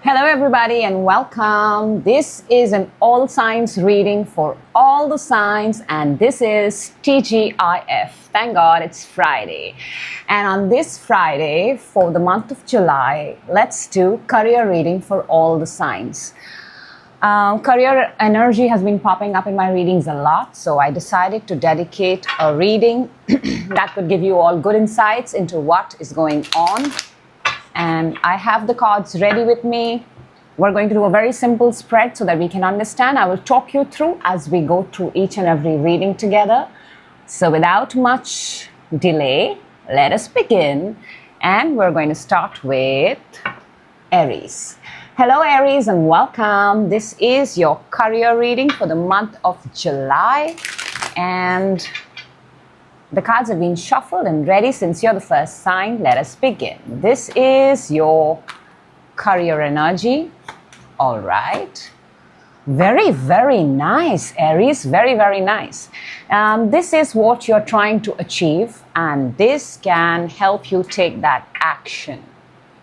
Hello everybody and welcome. This is an all signs reading for all the signs and this is TGIF. Thank God it's Friday. And on this Friday for the month of July, let's do career reading for all the signs. Career energy has been popping up in my readings a lot, so I decided to dedicate a reading that could give you all good insights into what is going on. And I have the cards ready with me. We're going to do a very simple spread so that we can understand. I will talk you through as we go through each and every reading together. So without much delay, let us begin. And we're going to start with Aries. Hello Aries and welcome. This is your career reading for the month of July. And the cards have been shuffled and ready. Since you're the first sign, let us begin. This is your career energy. All right. Very, very nice, Aries. Very, very nice. This is what you're trying to achieve, and this can help you take that action.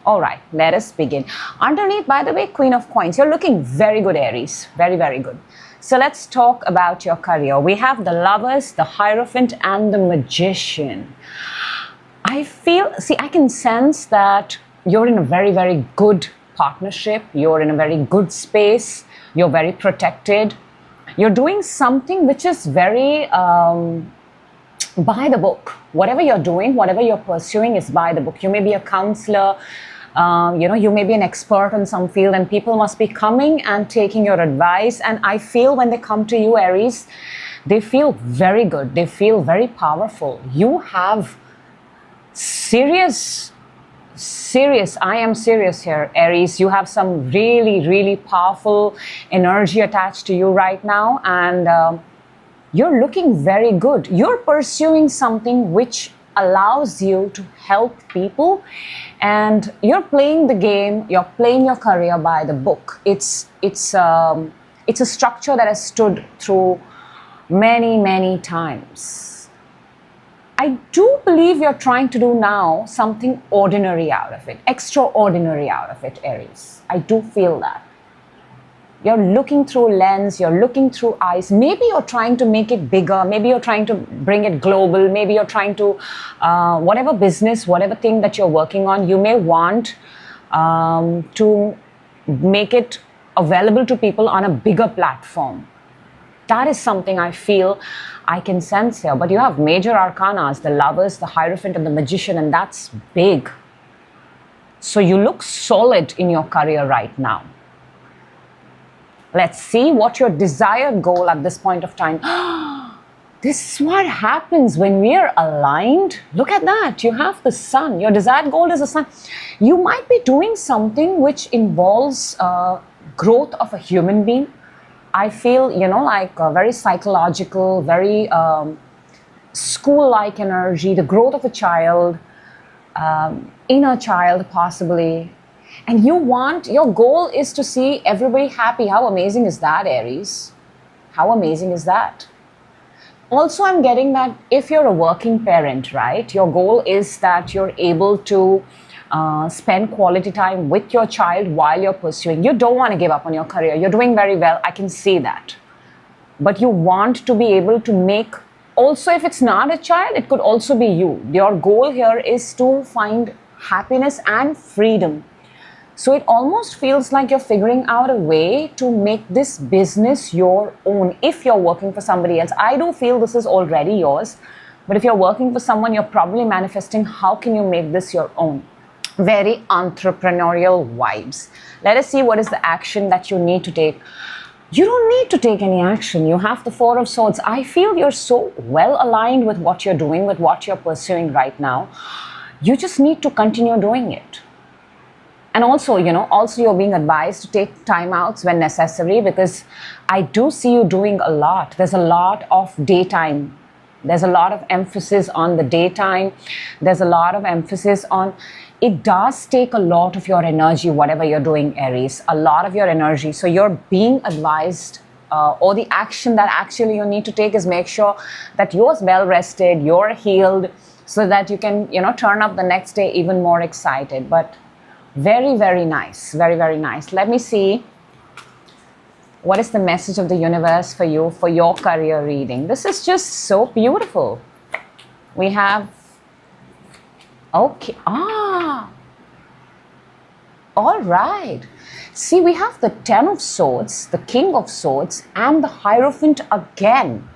All right, let us begin. Underneath, by the way, Queen of Coins. You're looking very good, Aries. Very, very good. So let's talk about your career. We have the Lovers, the Hierophant, and the Magician. I can sense that you're in a very, very good partnership. You're in a very good space. You're very protected. You're doing something which is very by the book. Whatever you're doing, whatever you're pursuing is by the book. You may be a counselor. You may be an expert in some field and people must be coming and taking your advice. And I feel when they come to you, Aries, they feel very good. They feel very powerful. You have I am serious here, Aries. You have some really, really powerful energy attached to you right now. And you're looking very good. You're pursuing something which allows you to help people, and you're playing the game. You're playing your career by the book. It's a structure that has stood through many, many times. I do believe you're trying to do now something ordinary out of it, extraordinary out of it, Aries. I do feel that. You're looking through a lens, you're looking through eyes. Maybe you're trying to make it bigger. Maybe you're trying to bring it global. Maybe you're trying to, whatever business, whatever thing that you're working on, you may want to make it available to people on a bigger platform. That is something I feel I can sense here. But you have major arcanas, the Lovers, the Hierophant, and the Magician, and that's big. So you look solid in your career right now. Let's see what your desired goal at this point of time. This is what happens when we're aligned. Look at that. You have the Sun. Your desired goal is the Sun. You might be doing something which involves growth of a human being. I feel, like a very psychological, very school-like energy, the growth of a child, inner child possibly. And your goal is to see everybody happy. How amazing is that, Aries? How amazing is that? Also, I'm getting that if you're a working parent, right, your goal is that you're able to spend quality time with your child while you're pursuing. You don't want to give up on your career. You're doing very well. I can see that. But you want to be able to make, also if it's not a child, it could also be you. Your goal here is to find happiness and freedom. So it almost feels like you're figuring out a way to make this business your own. If you're working for somebody else, I do feel this is already yours. But if you're working for someone, you're probably manifesting, how can you make this your own? Very entrepreneurial vibes. Let us see what is the action that you need to take. You don't need to take any action. You have the Four of Swords. I feel you're so well aligned with what you're doing, with what you're pursuing right now. You just need to continue doing it. And also, you're being advised to take timeouts when necessary, because I do see you doing a lot. There's a lot of daytime. There's a lot of emphasis on the daytime. There's a lot of emphasis on, it does take a lot of your energy, whatever you're doing, Aries, a lot of your energy. So you're being advised, or the action that actually you need to take is make sure that you're well rested, you're healed, so that you can, turn up the next day even more excited. But Very, very nice. Very, very nice. Let me see. What is the message of the universe for you, for your career reading? This is just so beautiful. We have, okay, all right. See, we have the Ten of Swords, the King of Swords, and the Hierophant again,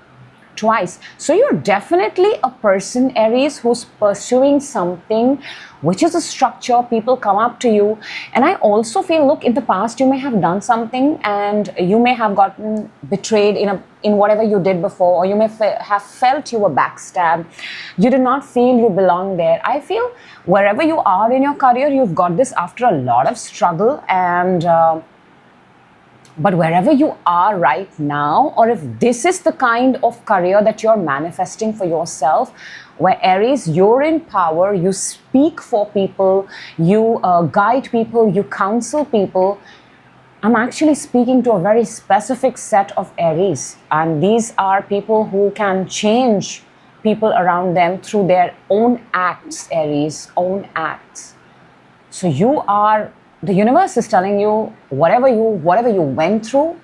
twice. So you're definitely a person, Aries, who's pursuing something which is a structure. People come up to you, and I also feel, look, in the past you may have done something and you may have gotten betrayed in whatever you did before, or you may have felt you were backstabbed. You did not feel you belong there. I feel wherever you are in your career, you've got this after a lot of struggle, and but wherever you are right now, or if this is the kind of career that you're manifesting for yourself, where Aries, you're in power, you speak for people, you guide people, you counsel people. I'm actually speaking to a very specific set of Aries, and these are people who can change people around them through their own acts, Aries, own acts. So you are, the universe is telling you, whatever you went through,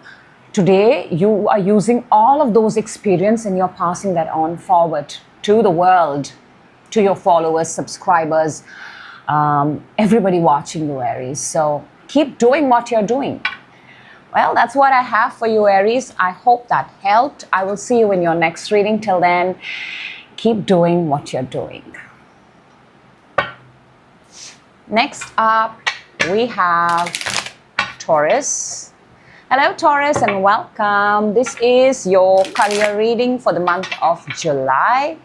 today you are using all of those experiences and you're passing that on forward to the world, to your followers, subscribers, everybody watching you, Aries. So keep doing what you're doing. Well, that's what I have for you, Aries. I hope that helped. I will see you in your next reading. Till then, keep doing what you're doing. Next up, we have Taurus. Hello, Taurus, and welcome. This is your career reading for the month of July.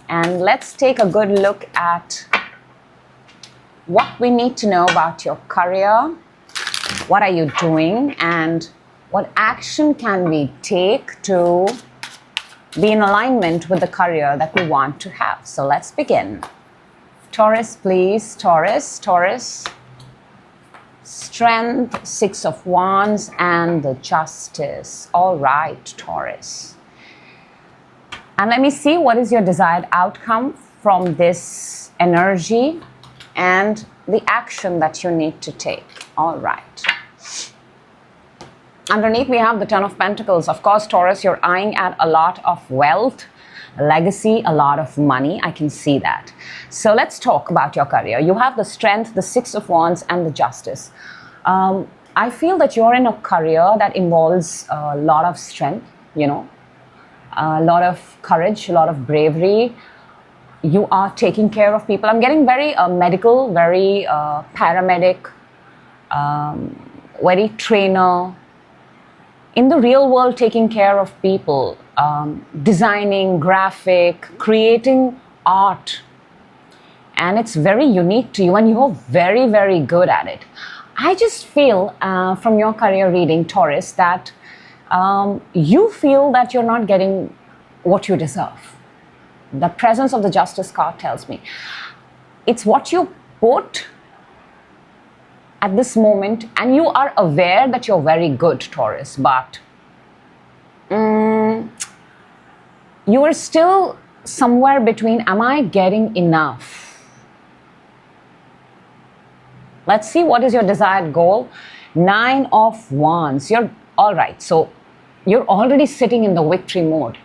And let's take a good look at what we need to know about your career. What are you doing, and what action can we take to be in alignment with the career that we want to have? So let's begin. Taurus, please. Taurus. Strength, Six of Wands, and the Justice. All right, Taurus. And let me see what is your desired outcome from this energy and the action that you need to take. All right. Underneath, we have the Ten of Pentacles. Of course, Taurus, you're eyeing at a lot of wealth, legacy, a lot of money. I can see that. So let's talk about your career. You have the Strength, the Six of Wands, and the Justice. I feel that you're in a career that involves a lot of strength, a lot of courage, a lot of bravery. You are taking care of people. I'm getting very medical, very paramedic, very trainer. In the real world, taking care of people, designing, graphic, creating art. And it's very unique to you, and you're very, very good at it. I just feel from your career reading, Taurus, that you feel that you're not getting what you deserve. The presence of the Justice card tells me it's what you put at this moment, and you are aware that you're very good, Taurus, but you are still somewhere between, am I getting enough? Let's see, what is your desired goal? Nine of Wands. You're all right. So you're already sitting in the victory mode.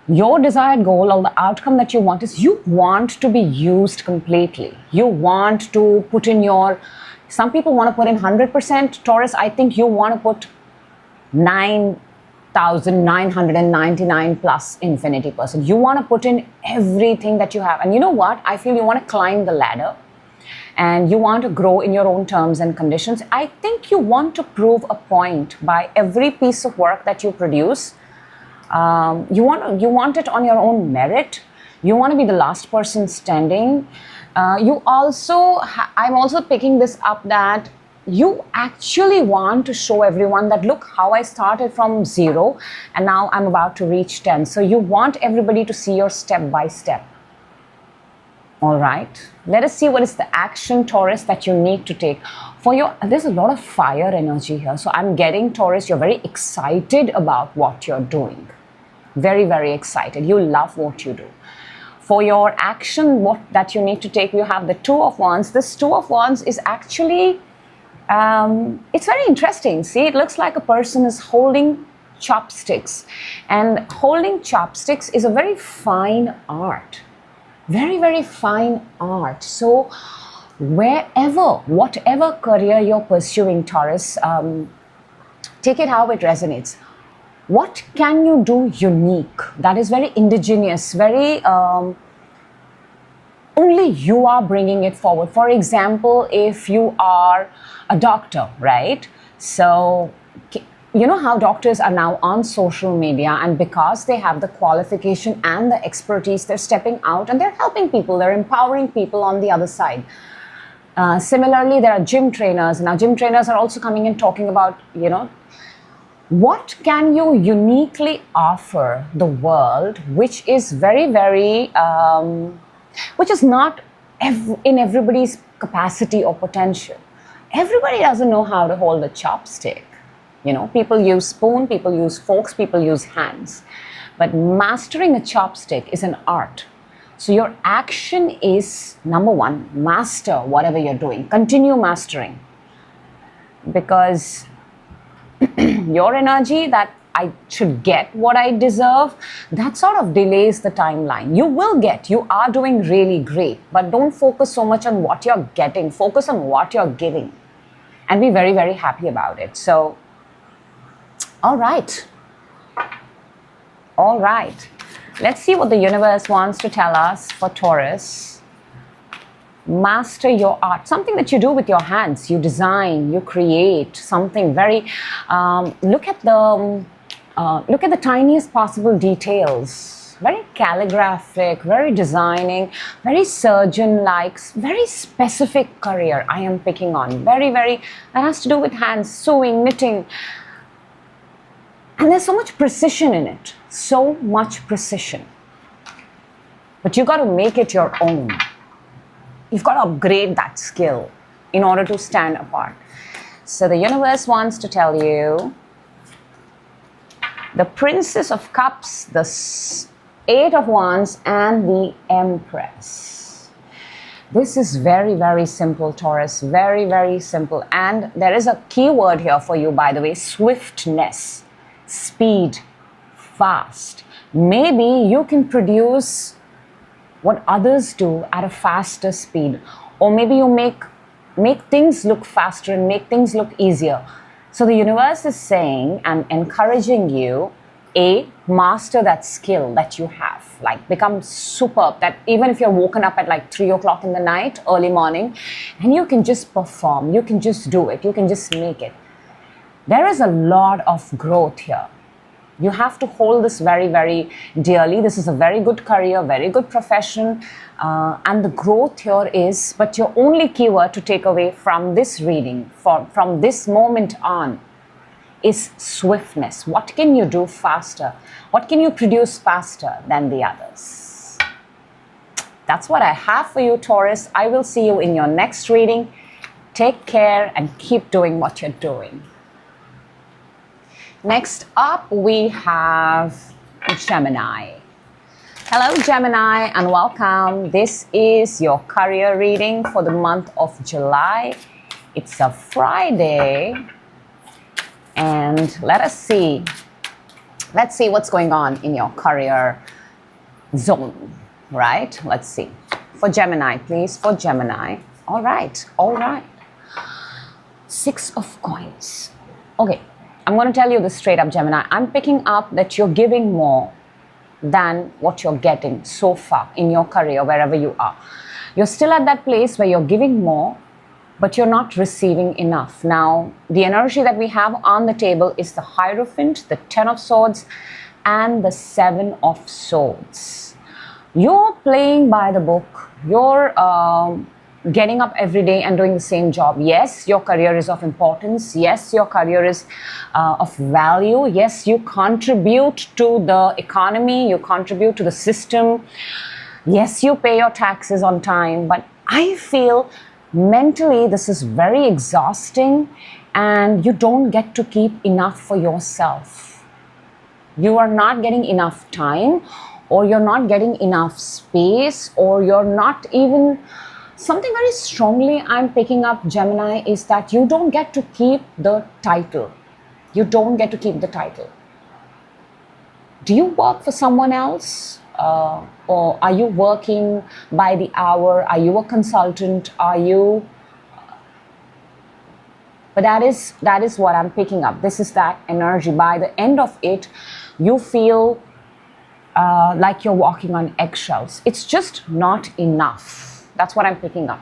Your desired goal, or the outcome that you want, is you want to be used completely. You want to put in some people want to put in 100%. Taurus, I think you want to put 9,999 plus infinity %. You want to put in everything that you have. And you know what? I feel you want to climb the ladder, and you want to grow in your own terms and conditions. I think you want to prove a point by every piece of work that you produce. You want it on your own merit. You want to be the last person standing. I'm also picking this up that you actually want to show everyone that, look how I started from 0 and now I'm about to reach 10. So you want everybody to see your step by step. All right. Let us see what is the action, Taurus, that you need to take. There's a lot of fire energy here. So I'm getting, Taurus, you're very excited about what you're doing. Very, very excited. You love what you do. For your action, what that you need to take, you have the Two of Wands. This Two of Wands is actually, it's very interesting. See, it looks like a person is holding chopsticks, and holding chopsticks is a very fine art, very, very fine art. So whatever career you're pursuing, Taurus, take it how it resonates. What can you do unique that is very indigenous, very only you are bringing it forward? For example, if you are a doctor, right? So you know how doctors are now on social media, and because they have the qualification and the expertise, they're stepping out and they're helping people, they're empowering people on the other side. Similarly, there are gym trainers. Now, gym trainers are also coming in talking about, what can you uniquely offer the world, which is very, very, which is not in everybody's capacity or potential. Everybody doesn't know how to hold a chopstick. People use spoon, people use forks, people use hands. But mastering a chopstick is an art. So your action is, number one, master whatever you're doing. Continue mastering. Because your energy that I should get what I deserve, that sort of delays the timeline. You will get, you are doing really great, but don't focus so much on what you're getting. Focus on what you're giving and be very, very happy about it. So, all right. Let's see what the universe wants to tell us for Taurus. Master your art, something that you do with your hands. You design, you create something very. Look at the tiniest possible details. Very calligraphic, very designing, very surgeon-like, very specific career I am picking on. Very, very. That has to do with hands, sewing, knitting. And there's so much precision in it. So much precision. But you got to make it your own. You've got to upgrade that skill in order to stand apart. So the universe wants to tell you the Princess of Cups, the Eight of Wands, and the Empress. This is very, very simple, Taurus. Very, very simple. And there is a key word here for you, by the way, swiftness. Speed, fast. Maybe you can produce what others do at a faster speed, or maybe you make things look faster and make things look easier. So the universe is saying and encouraging you, master that skill that you have, like become superb, that even if you're woken up at like 3 o'clock in the night, early morning, and you can just perform, you can just do it, you can just make it. There is a lot of growth here. You have to hold this very, very dearly. This is a very good career, very good profession. And the growth here is, but your only keyword to take away from this reading, from this moment on, is swiftness. What can you do faster? What can you produce faster than the others? That's what I have for you, Taurus. I will see you in your next reading. Take care and keep doing what you're doing. Next up, we have Gemini. Hello, Gemini, and welcome. This is your career reading for the month of July. It's a Friday, and let's see what's going on in your career zone, right? Let's see. For Gemini, please, for Gemini. All right. Six of Coins. Okay. I'm going to tell you this straight up, Gemini. I'm picking up that you're giving more than what you're getting so far in your career, wherever you are. You're still at that place where you're giving more, but you're not receiving enough. Now, the energy that we have on the table is the Hierophant, the Ten of Swords, and the Seven of Swords. You're playing by the book. You're getting up every day and doing the same job. Yes, your career is of importance. Yes, your career is of value. Yes, you contribute to the economy. You contribute to the system. Yes, you pay your taxes on time. But I feel mentally this is very exhausting, and you don't get to keep enough for yourself. You are not getting enough time, or you're not getting enough space, or you're not even, something very strongly I'm picking up, Gemini, is that you don't get to keep the title. You don't get to keep the title. Do you work for someone else? Or are you working by the hour? Are you a consultant? Are you... But that is what I'm picking up. This is that energy. By the end of it, you feel like you're walking on eggshells. It's just not enough. That's what I'm picking up.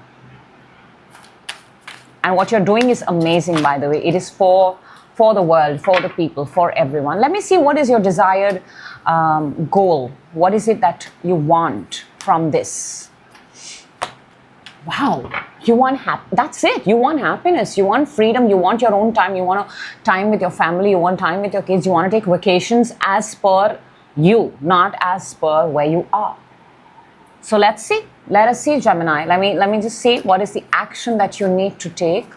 And what you're doing is amazing, by the way. It is for the world, for the people, for everyone. Let me see, what is your desired goal? What is it that you want from this? Wow, you want that's it. You want happiness, you want freedom, you want your own time, you want time with your family, you want time with your kids, you want to take vacations as per you, not as per where you are. So let's see. Let us see, Gemini. Let me just see, what is the action that you need to take?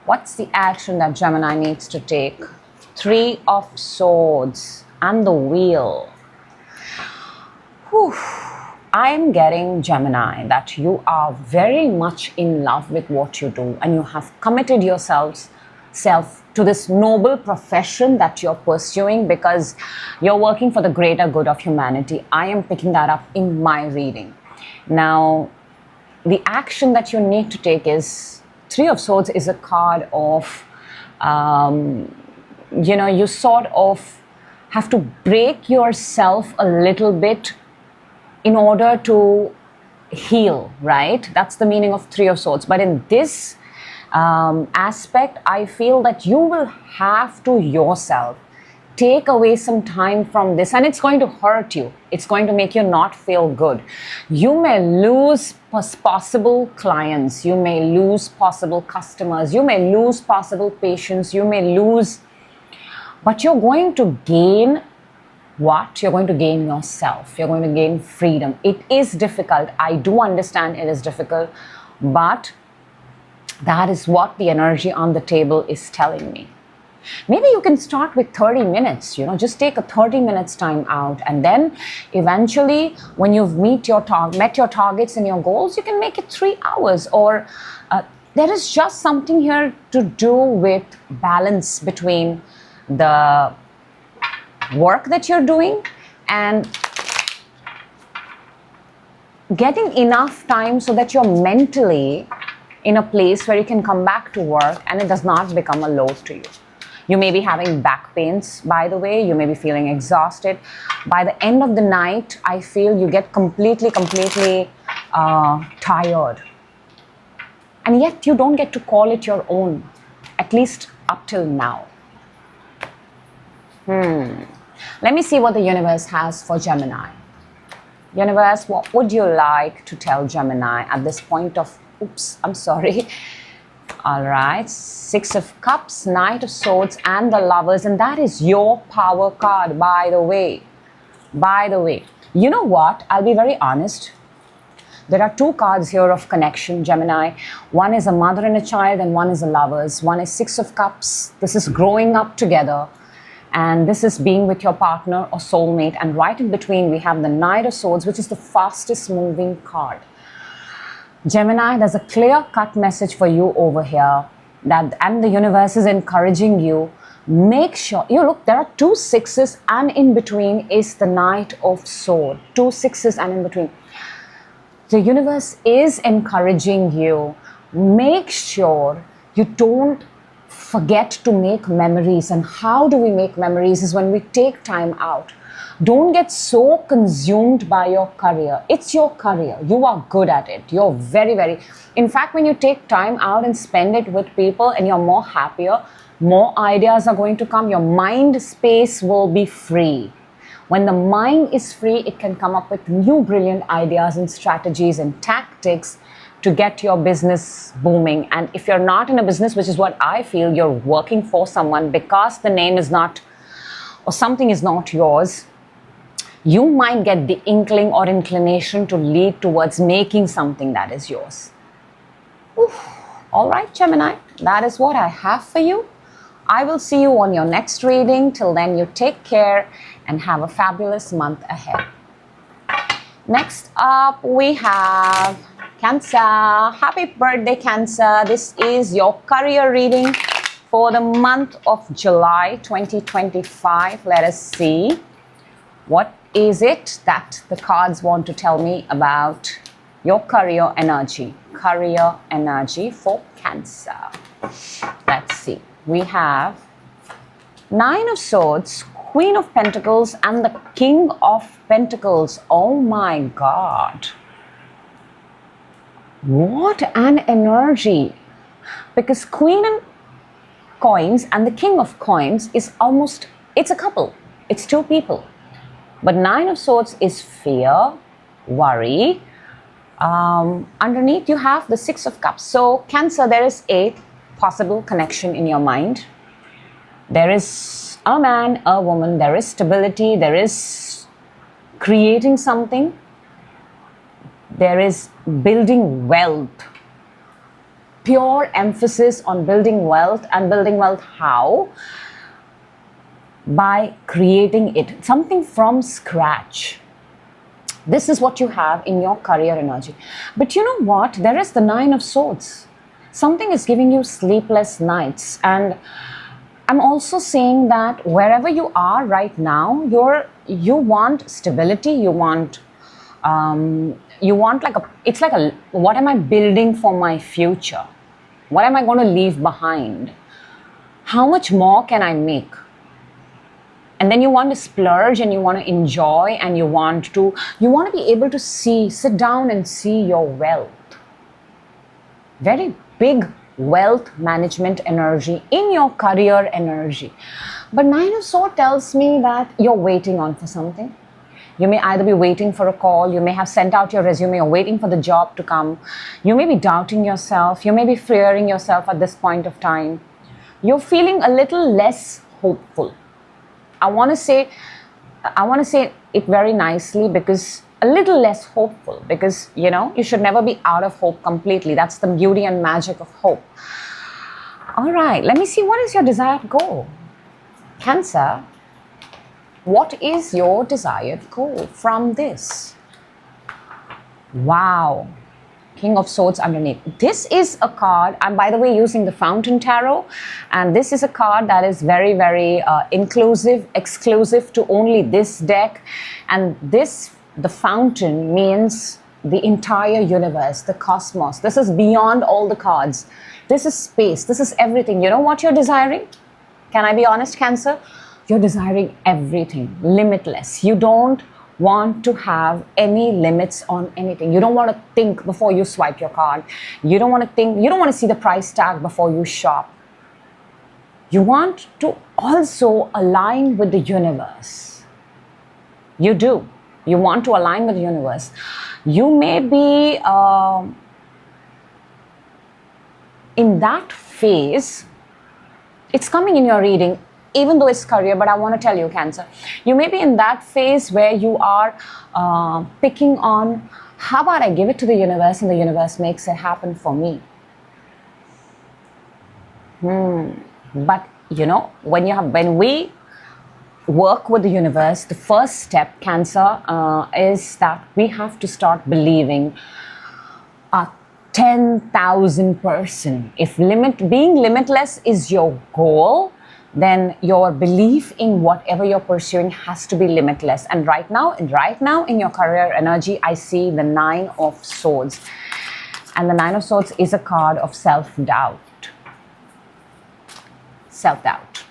What's the action that Gemini needs to take? 3 of Swords and the Wheel. Whew. I'm getting, Gemini, that you are very much in love with what you do, and you have committed yourself to this noble profession that you're pursuing because you're working for the greater good of humanity. I am picking that up in my reading. Now, the action that you need to take is, 3 of Swords is a card of, you sort of have to break yourself a little bit in order to heal, right? That's the meaning of 3 of Swords. But in this aspect, I feel that you will have to yourself take away some time from this, and it's going to hurt you. It's going to make you not feel good. You may lose possible clients, you may lose possible customers, you may lose possible patients, you may lose, but you're going to gain what? You're going to gain yourself. You're going to gain freedom. It is difficult. I do understand it is difficult, but that is what the energy on the table is telling me. Maybe you can start with 30 minutes, just take a 30 minutes time out, and then eventually when you've met your targets and your goals, you can make it 3 hours. Or there is just something here to do with balance between the work that you're doing and getting enough time so that you're mentally in a place where you can come back to work and it does not become a load to you. You may be having back pains, by the way. You may be feeling exhausted. By the end of the night, I feel you get completely tired. And yet you don't get to call it your own, at least up till now. Let me see what the universe has for Gemini. Universe, what would you like to tell Gemini at this point of, all right, 6 of Cups, Knight of Swords, and the Lovers, and that is your power card, by the way. You know what? I'll be very honest. There are 2 cards here of connection, Gemini. One is a mother and a child, and one is a Lovers. One is 6 of Cups. This is growing up together. And this is being with your partner or soulmate. And right in between, we have the Knight of Swords, which is the fastest moving card. Gemini, there's a clear-cut message for you over here, and the universe is encouraging you. Make sure, look, there are 2 6s, and in between is the Knight of Swords. 2 6s and in between. The universe is encouraging you. Make sure you don't forget to make memories. And how do we make memories is when we take time out. Don't get so consumed by your career. It's your career. You are good at it. You're very, in fact, when you take time out and spend it with people and you're more happier, more ideas are going to come. Your mind space will be free. When the mind is free, it can come up with new brilliant ideas and strategies and tactics to get your business booming. And if you're not in a business, which is what I feel, you're working for someone because the name is not, or something is not yours, you might get the inkling or inclination to lead towards making something that is yours. All right, Gemini, that is what I have for you. I will see you on your next reading. Till then, you take care and have a fabulous month ahead. Next up, we have Cancer. Happy birthday, Cancer. This is your career reading for the month of July 2025. Let us see. What is it that the cards want to tell me about your career energy? Career energy for Cancer. Let's see. We have Nine of Swords, Queen of Pentacles, and the King of Pentacles. Oh my God. What an energy. Because Queen and Coins and the King of Coins is almost, it's a couple. It's two people. But Nine of Swords is fear, worry. Underneath you have the Six of Cups. So Cancer, there is a possible connection in your mind. There is a man, a woman, there is stability, there is creating something, there is building wealth. Pure emphasis on building wealth, and building wealth how? By creating it, something from scratch. This is what you have in your career energy. But you know what? There is the Nine of Swords. Something is giving you sleepless nights, and I'm also saying that wherever you are right now, you want stability. You want like it's like a, what am I building for my future? What am I going to leave behind? How much more can I make? And then you want to splurge, and you want to enjoy, and you want to be able to sit down and see your wealth. Very big wealth management energy in your career energy. But Nine of Swords tells me that you're waiting on for something. You may either be waiting for a call, you may have sent out your resume, or waiting for the job to come. You may be doubting yourself, you may be fearing yourself at this point of time. You're feeling a little less hopeful. I want to say it very nicely, because a little less hopeful, because you should never be out of hope completely. That's the beauty and magic of hope. All right, let me see, what is your desired goal? Cancer, what is your desired goal from this? Wow. King of Swords underneath. This is a card, I'm by the way using the Fountain Tarot, and this is a card that is very, very inclusive, exclusive to only this deck. And the Fountain means the entire universe, the cosmos. This is beyond all the cards. This is space. This is everything. You know what you're desiring? Can I be honest, Cancer? You're desiring everything, limitless. You don't want to have any limits on anything. You don't want to think before you swipe your card. You don't want to think, you don't want to see the price tag before you shop. You want to also align with the universe. You do. You want to align with the universe. You may be in that phase. It's coming in your reading, even though it's career, but I want to tell you, Cancer, you may be in that phase where you are picking on, how about I give it to the universe and the universe makes it happen for me. But when we work with the universe, the first step, Cancer, is that we have to start believing 10,000%. If being limitless is your goal, then your belief in whatever you're pursuing has to be limitless. And right now in your career energy, I see the Nine of Swords. And the Nine of Swords is a card of self-doubt. Self-doubt.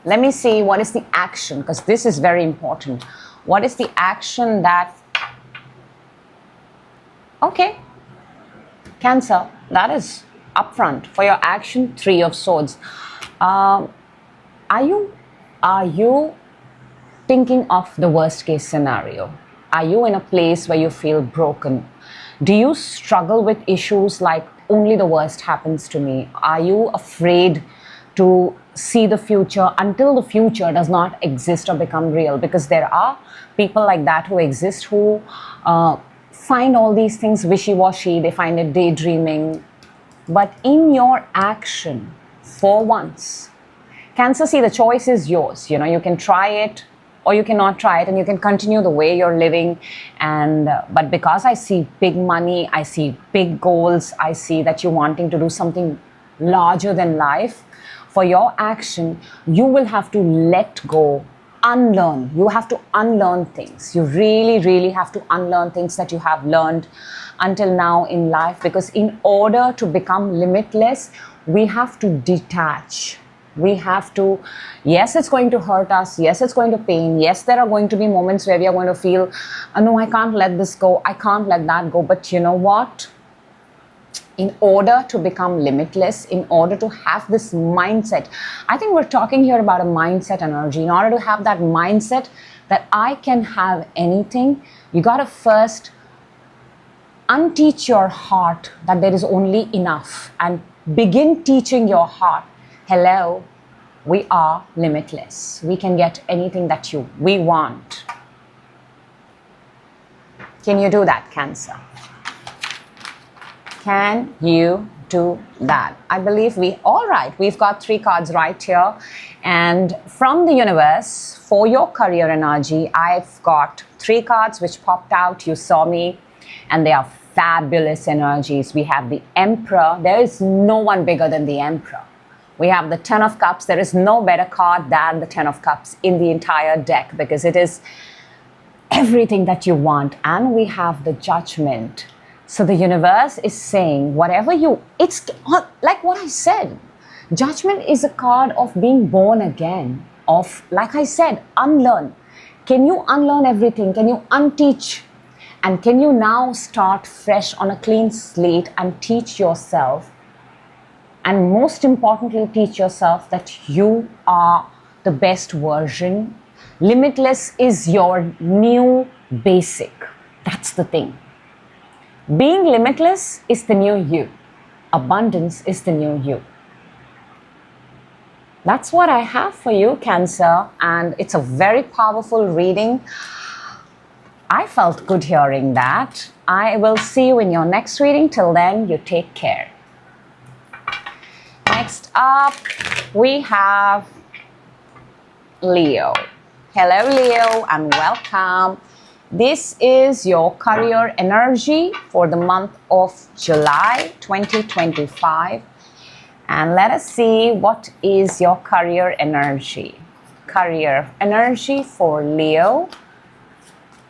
Let me see, what is the action? Because this is very important. What is the action that... Okay. Cancer, that is upfront for your action. Three of Swords. Are you thinking of the worst case scenario? Are you in a place where you feel broken? Do you struggle with issues like only the worst happens to me? Are you afraid to see the future until the future does not exist or become real? Because there are people like that who exist, who find all these things wishy-washy, they find it daydreaming. But in your action, for once, Cancer, see, the choice is yours. You can try it or you cannot try it and you can continue the way you're living. And but because I see big money, I see big goals, I see that you're wanting to do something larger than life, for your action, you will have to let go, unlearn. You have to unlearn things. You really, really have to unlearn things that you have learned until now in life, because in order to become limitless, we have to detach. We have to, yes, it's going to hurt us. Yes, it's going to pain. Yes, there are going to be moments where we are going to feel, no, I can't let this go. I can't let that go. But you know what? In order to become limitless, in order to have this mindset, I think we're talking here about a mindset energy. In order to have that mindset that I can have anything, you got to first unteach your heart that there is only enough and begin teaching your heart, hello, we are limitless. We can get anything that we want. Can you do that, Cancer? Can you do that? I believe all right, we've got 3 cards right here. And from the universe, for your career energy, I've got 3 cards which popped out. You saw me, and they are fabulous energies. We have the Emperor. There is no one bigger than the Emperor. We have the 10 of Cups. There is no better card than the 10 of Cups in the entire deck, because it is everything that you want. And we have the Judgment. So the universe is saying, whatever it's like what I said. Judgment is a card of being born again, of, like I said, unlearn. Can you unlearn everything? Can you unteach? And can you now start fresh on a clean slate and teach yourself, and most importantly, teach yourself that you are the best version. Limitless is your new basic. That's the thing. Being limitless is the new you. Abundance is the new you. That's what I have for you, Cancer, and it's a very powerful reading. I felt good hearing that. I will see you in your next reading. Till then, you take care. Next up, we have Leo. Hello, Leo, and welcome. This is your career energy for the month of July 2025. And let us see what is your career energy. Career energy for Leo.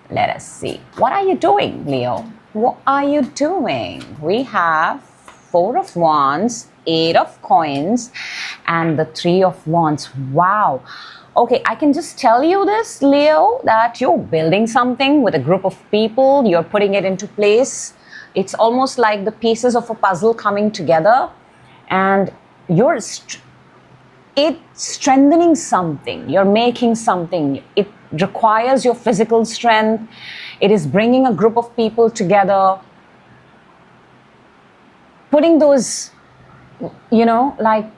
Let us see. What are you doing, Leo? What are you doing? We have 4 of Wands, 8 of Coins, and the 3 of Wands. Wow. Okay, I can just tell you this, Leo, that you're building something with a group of people. You're putting it into place. It's almost like the pieces of a puzzle coming together, and it's strengthening something. You're making something. It requires your physical strength. It is bringing a group of people together, putting those, like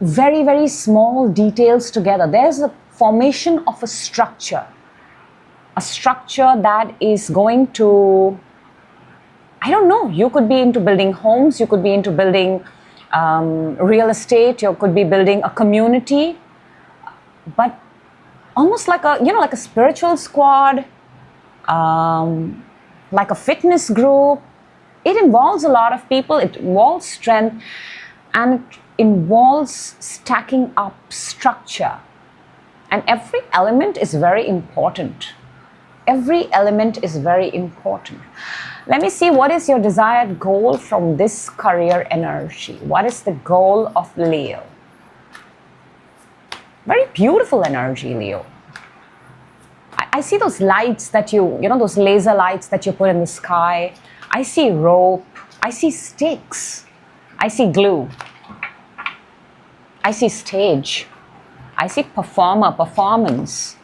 very, very small details together. There's a formation of a structure that is going to, I don't know, you could be into building homes, you could be into building real estate, you could be building a community, but almost like a spiritual squad, like a fitness group. It involves a lot of people, it involves strength, and it involves stacking up structure. And every element is very important. Every element is very important. Let me see, what is your desired goal from this career energy? What is the goal of Leo? Very beautiful energy, Leo. I see those lights that those laser lights that you put in the sky. I see rope. I see sticks. I see glue. I see stage. I see performance.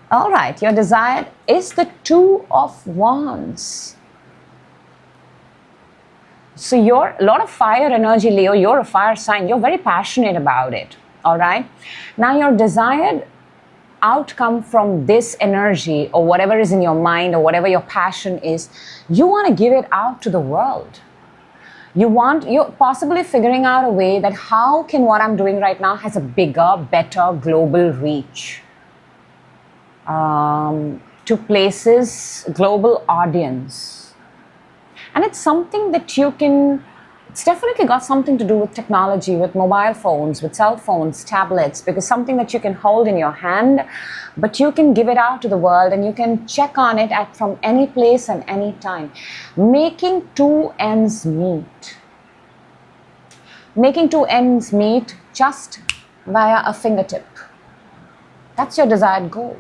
All right, your desired is the 2 of Wands. So you're a lot of fire energy, Leo. You're a fire sign. You're very passionate about it. All right. Now your desired outcome from this energy, or whatever is in your mind, or whatever your passion is, you want to give it out to the world. You're possibly figuring out a way that how can what I'm doing right now has a bigger, better global reach to places, global audience. And it's something that it's definitely got something to do with technology, with mobile phones, with cell phones, tablets, because something that you can hold in your hand, but you can give it out to the world and you can check on it from any place and any time. Making two ends meet. Making two ends meet just via a fingertip. That's your desired goal.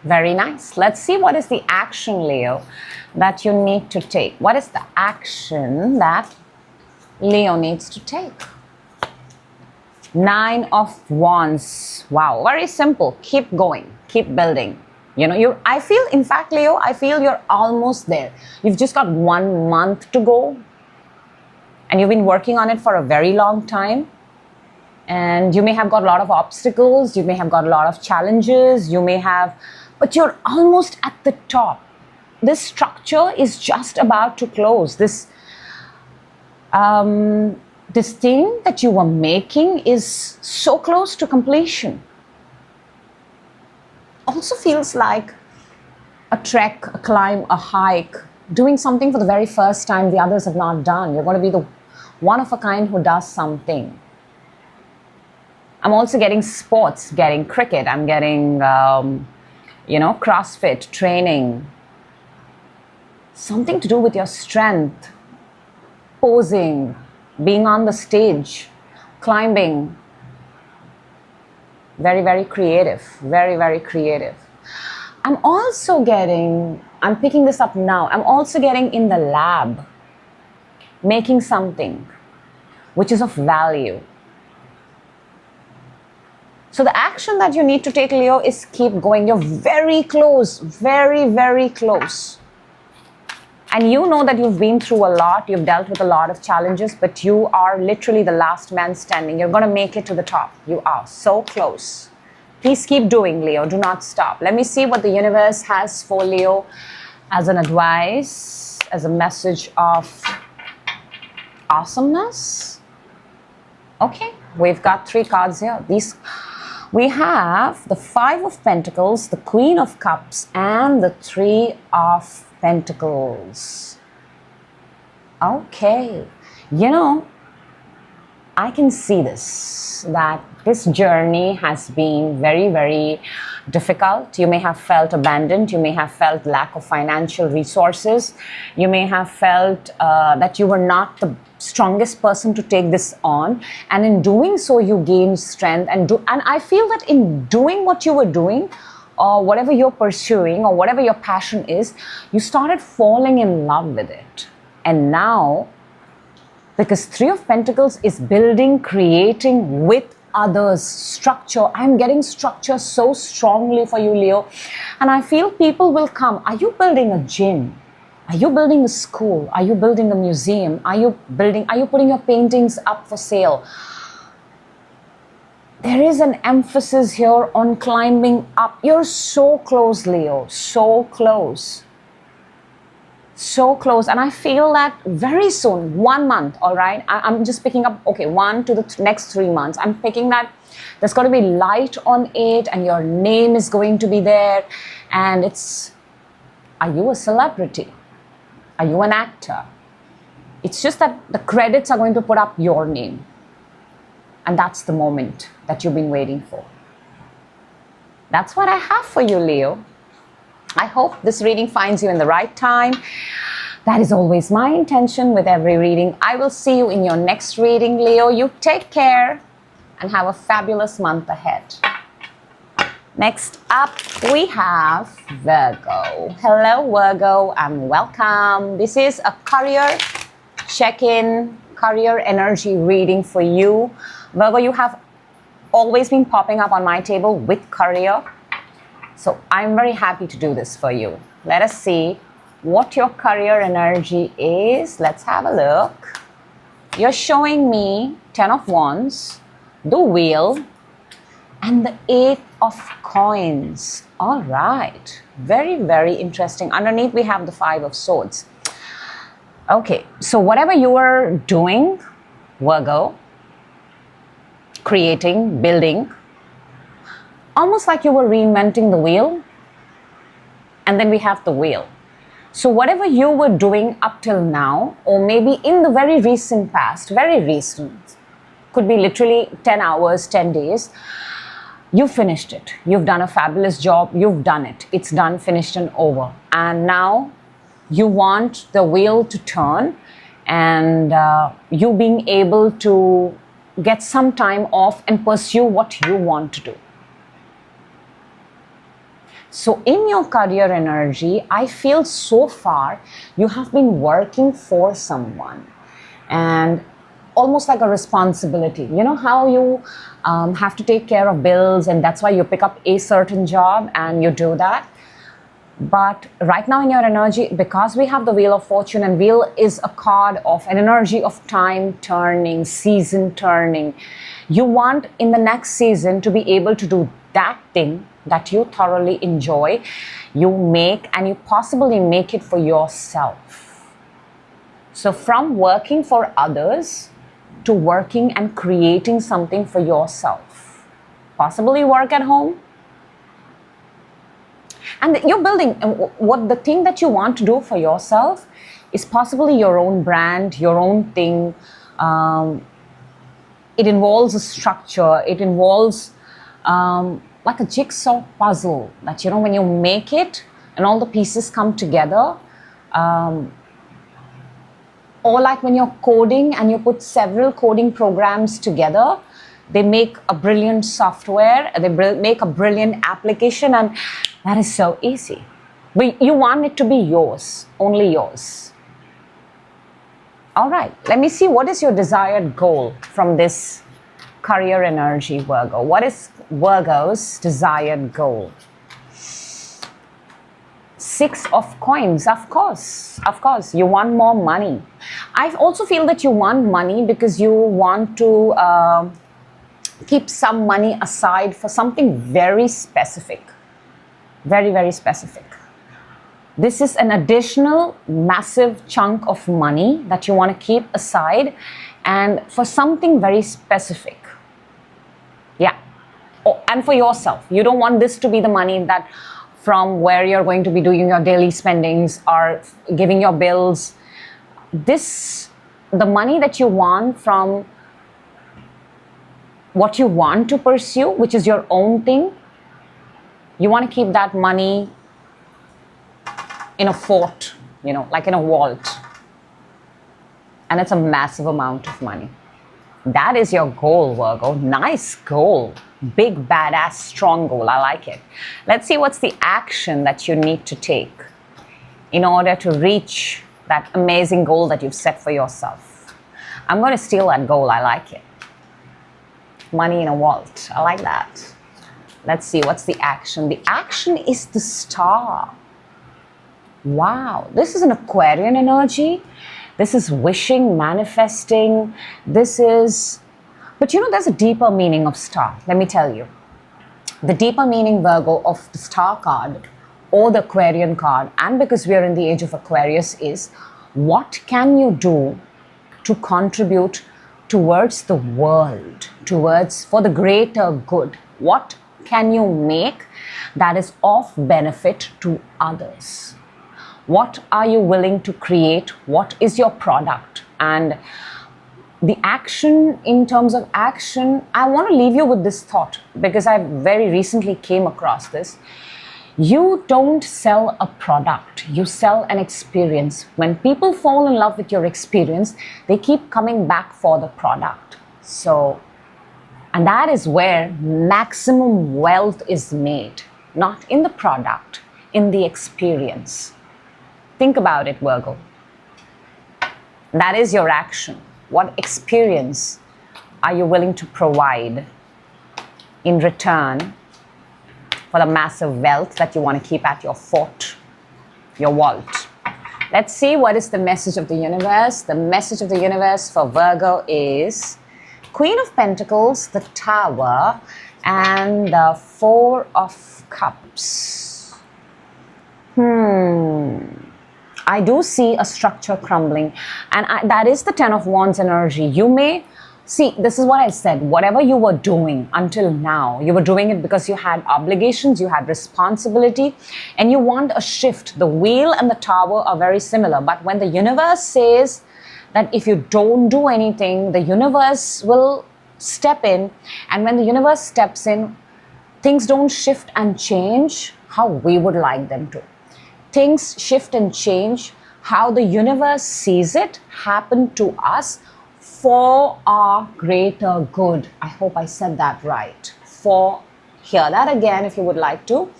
Very nice. Let's see what is the action, Leo, that you need to take. What is the action that Leo needs to take? 9 of Wands. Wow, very simple. Keep going. Keep building. I feel, in fact, Leo, I feel you're almost there. You've just got 1 month to go. And you've been working on it for a very long time. And you may have got a lot of obstacles. You may have got a lot of challenges. But you're almost at the top. This structure is just about to close. This thing that you were making is so close to completion. Also feels like a trek, a climb, a hike, doing something for the very first time the others have not done. You're going to be the one of a kind who does something. I'm also getting sports, getting cricket. I'm getting, CrossFit, training. Something to do with your strength, posing, being on the stage, climbing. Very, very creative. Very, very creative. I'm picking this up now. I'm also getting in the lab, making something which is of value. So the action that you need to take, Leo, is keep going. You're very close, very, very close. And you know that you've been through a lot, you've dealt with a lot of challenges, but you are literally the last man standing. You're going to make it to the top. You are so close. Please keep doing, Leo. Do not stop. Let me see what the universe has for Leo as an advice, as a message of awesomeness. Okay, we've got 3 cards here. We have the 5 of Pentacles, the Queen of Cups, and the 3 of Pentacles. Okay, I can see that this journey has been very, very difficult. You may have felt abandoned. You may have felt lack of financial resources. You may have felt that you were not the strongest person to take this on, and in doing so you gained strength and I feel that in doing what you were doing or whatever you're pursuing or whatever your passion is, you started falling in love with it. And now, because 3 of Pentacles is building, creating with others, structure. I'm getting structure so strongly for you, Leo, and I feel people will come. Are you building a gym? Are you building a school? Are you building a museum? Are you putting your paintings up for sale? There is an emphasis here on climbing up. You're so close, Leo, so close. So close. And I feel that very soon, 1 month, all right? I'm just picking up, 1 to the next 3 months. I'm picking that there's got to be light on it and your name is going to be there. And are you a celebrity? Are you an actor? It's just that the credits are going to put up your name. And that's the moment that you've been waiting for. That's what I have for you, Leo. I hope this reading finds you in the right time. That is always my intention with every reading. I will see you in your next reading, Leo. You take care and have a fabulous month ahead. Next up, we have Virgo. Hello, Virgo, and welcome. This is a career check-in, career energy reading for you. Virgo, you have always been popping up on my table with career. So I'm very happy to do this for you. Let us see what your career energy is. Let's have a look. You're showing me 10 of Wands, the Wheel, and the 8 of Coins. All right. Very, very interesting. Underneath, we have the 5 of Swords. Okay, so whatever you are doing, Virgo, creating, building, almost like you were reinventing the wheel, and then we have the wheel. So whatever you were doing up till now, or maybe in the very recent past, very recent, could be literally 10 hours, 10 days, you finished it. You've done a fabulous job. You've done it. It's done, finished, and over. And now you want the wheel to turn, and you being able to get some time off and pursue what you want to do. So in your career energy, I feel so far you have been working for someone, and almost like a responsibility. You know how you have to take care of bills, and that's why you pick up a certain job and you do that. But right now in your energy, because we have the Wheel of Fortune, and Wheel is a card of an energy of time turning, season turning. You want in the next season to be able to do that thing that you thoroughly enjoy, you make, and you possibly make it for yourself. So from working for others to working and creating something for yourself. Possibly work at home. And you're building what the thing that you want to do for yourself is possibly your own brand, your own thing. It involves a structure. It involves like a jigsaw puzzle that, you know, when you make it and all the pieces come together, or like when you're coding and you put several coding programs together, they make a brilliant software, they make a brilliant application, and that is so easy. But you want it to be yours, only yours. All right, let me see, what is your desired goal from this career energy, Virgo? What is Virgo's desired goal? Six of coins, of course, you want more money. I also feel that you want money because you want to keep some money aside for something very specific, very, very specific. This is an additional massive chunk of money that you want to keep aside, and for something very specific. Yeah. Oh, and for yourself. You don't want this to be the money that from where you're going to be doing your daily spendings or giving your bills. The money that you want from what you want to pursue, which is your own thing, you want to keep that money in a fort, you know, like in a vault. And it's a massive amount of money. That is your goal, Virgo. Nice goal. Big, badass, strong goal. I like it. Let's see what's the action that you need to take in order to reach that amazing goal that you've set for yourself. I'm going to steal that goal. I like it. Money in a vault. I like that. Let's see, what's the action? The action is the Star. Wow. This is an Aquarian energy. This is wishing, manifesting. This is... But you know, there's a deeper meaning of Star. Let me tell you. The deeper meaning, Virgo, of the Star card or the Aquarian card, and because we are in the age of Aquarius, is what can you do to contribute towards the world, for the greater good? What can you make that is of benefit to others? What are you willing to create? What is your product? And the action, in terms of action, I want to leave you with this thought because I very recently came across this. You don't sell a product, you sell an experience. When people fall in love with your experience, they keep coming back for the product. So, and that is where maximum wealth is made, not in the product, in the experience. Think about it, Virgo. That is your action. What experience are you willing to provide in return for the massive wealth that you want to keep at your fort, your vault? Let's see, what is the message of the universe? The message of the universe for Virgo is Queen of Pentacles, the Tower, and the Four of Cups. I do see a structure crumbling, and that is the Ten of Wands energy. You may see, this is what I said, whatever you were doing until now, you were doing it because you had obligations, you had responsibility, and you want a shift. The Wheel and the Tower are very similar, but when the universe says that if you don't do anything, the universe will step in, and when the universe steps in, things don't shift and change how we would like them to. Things shift and change how the universe sees it happen to us for our greater good. I hope I said that right. Hear that again if you would like to.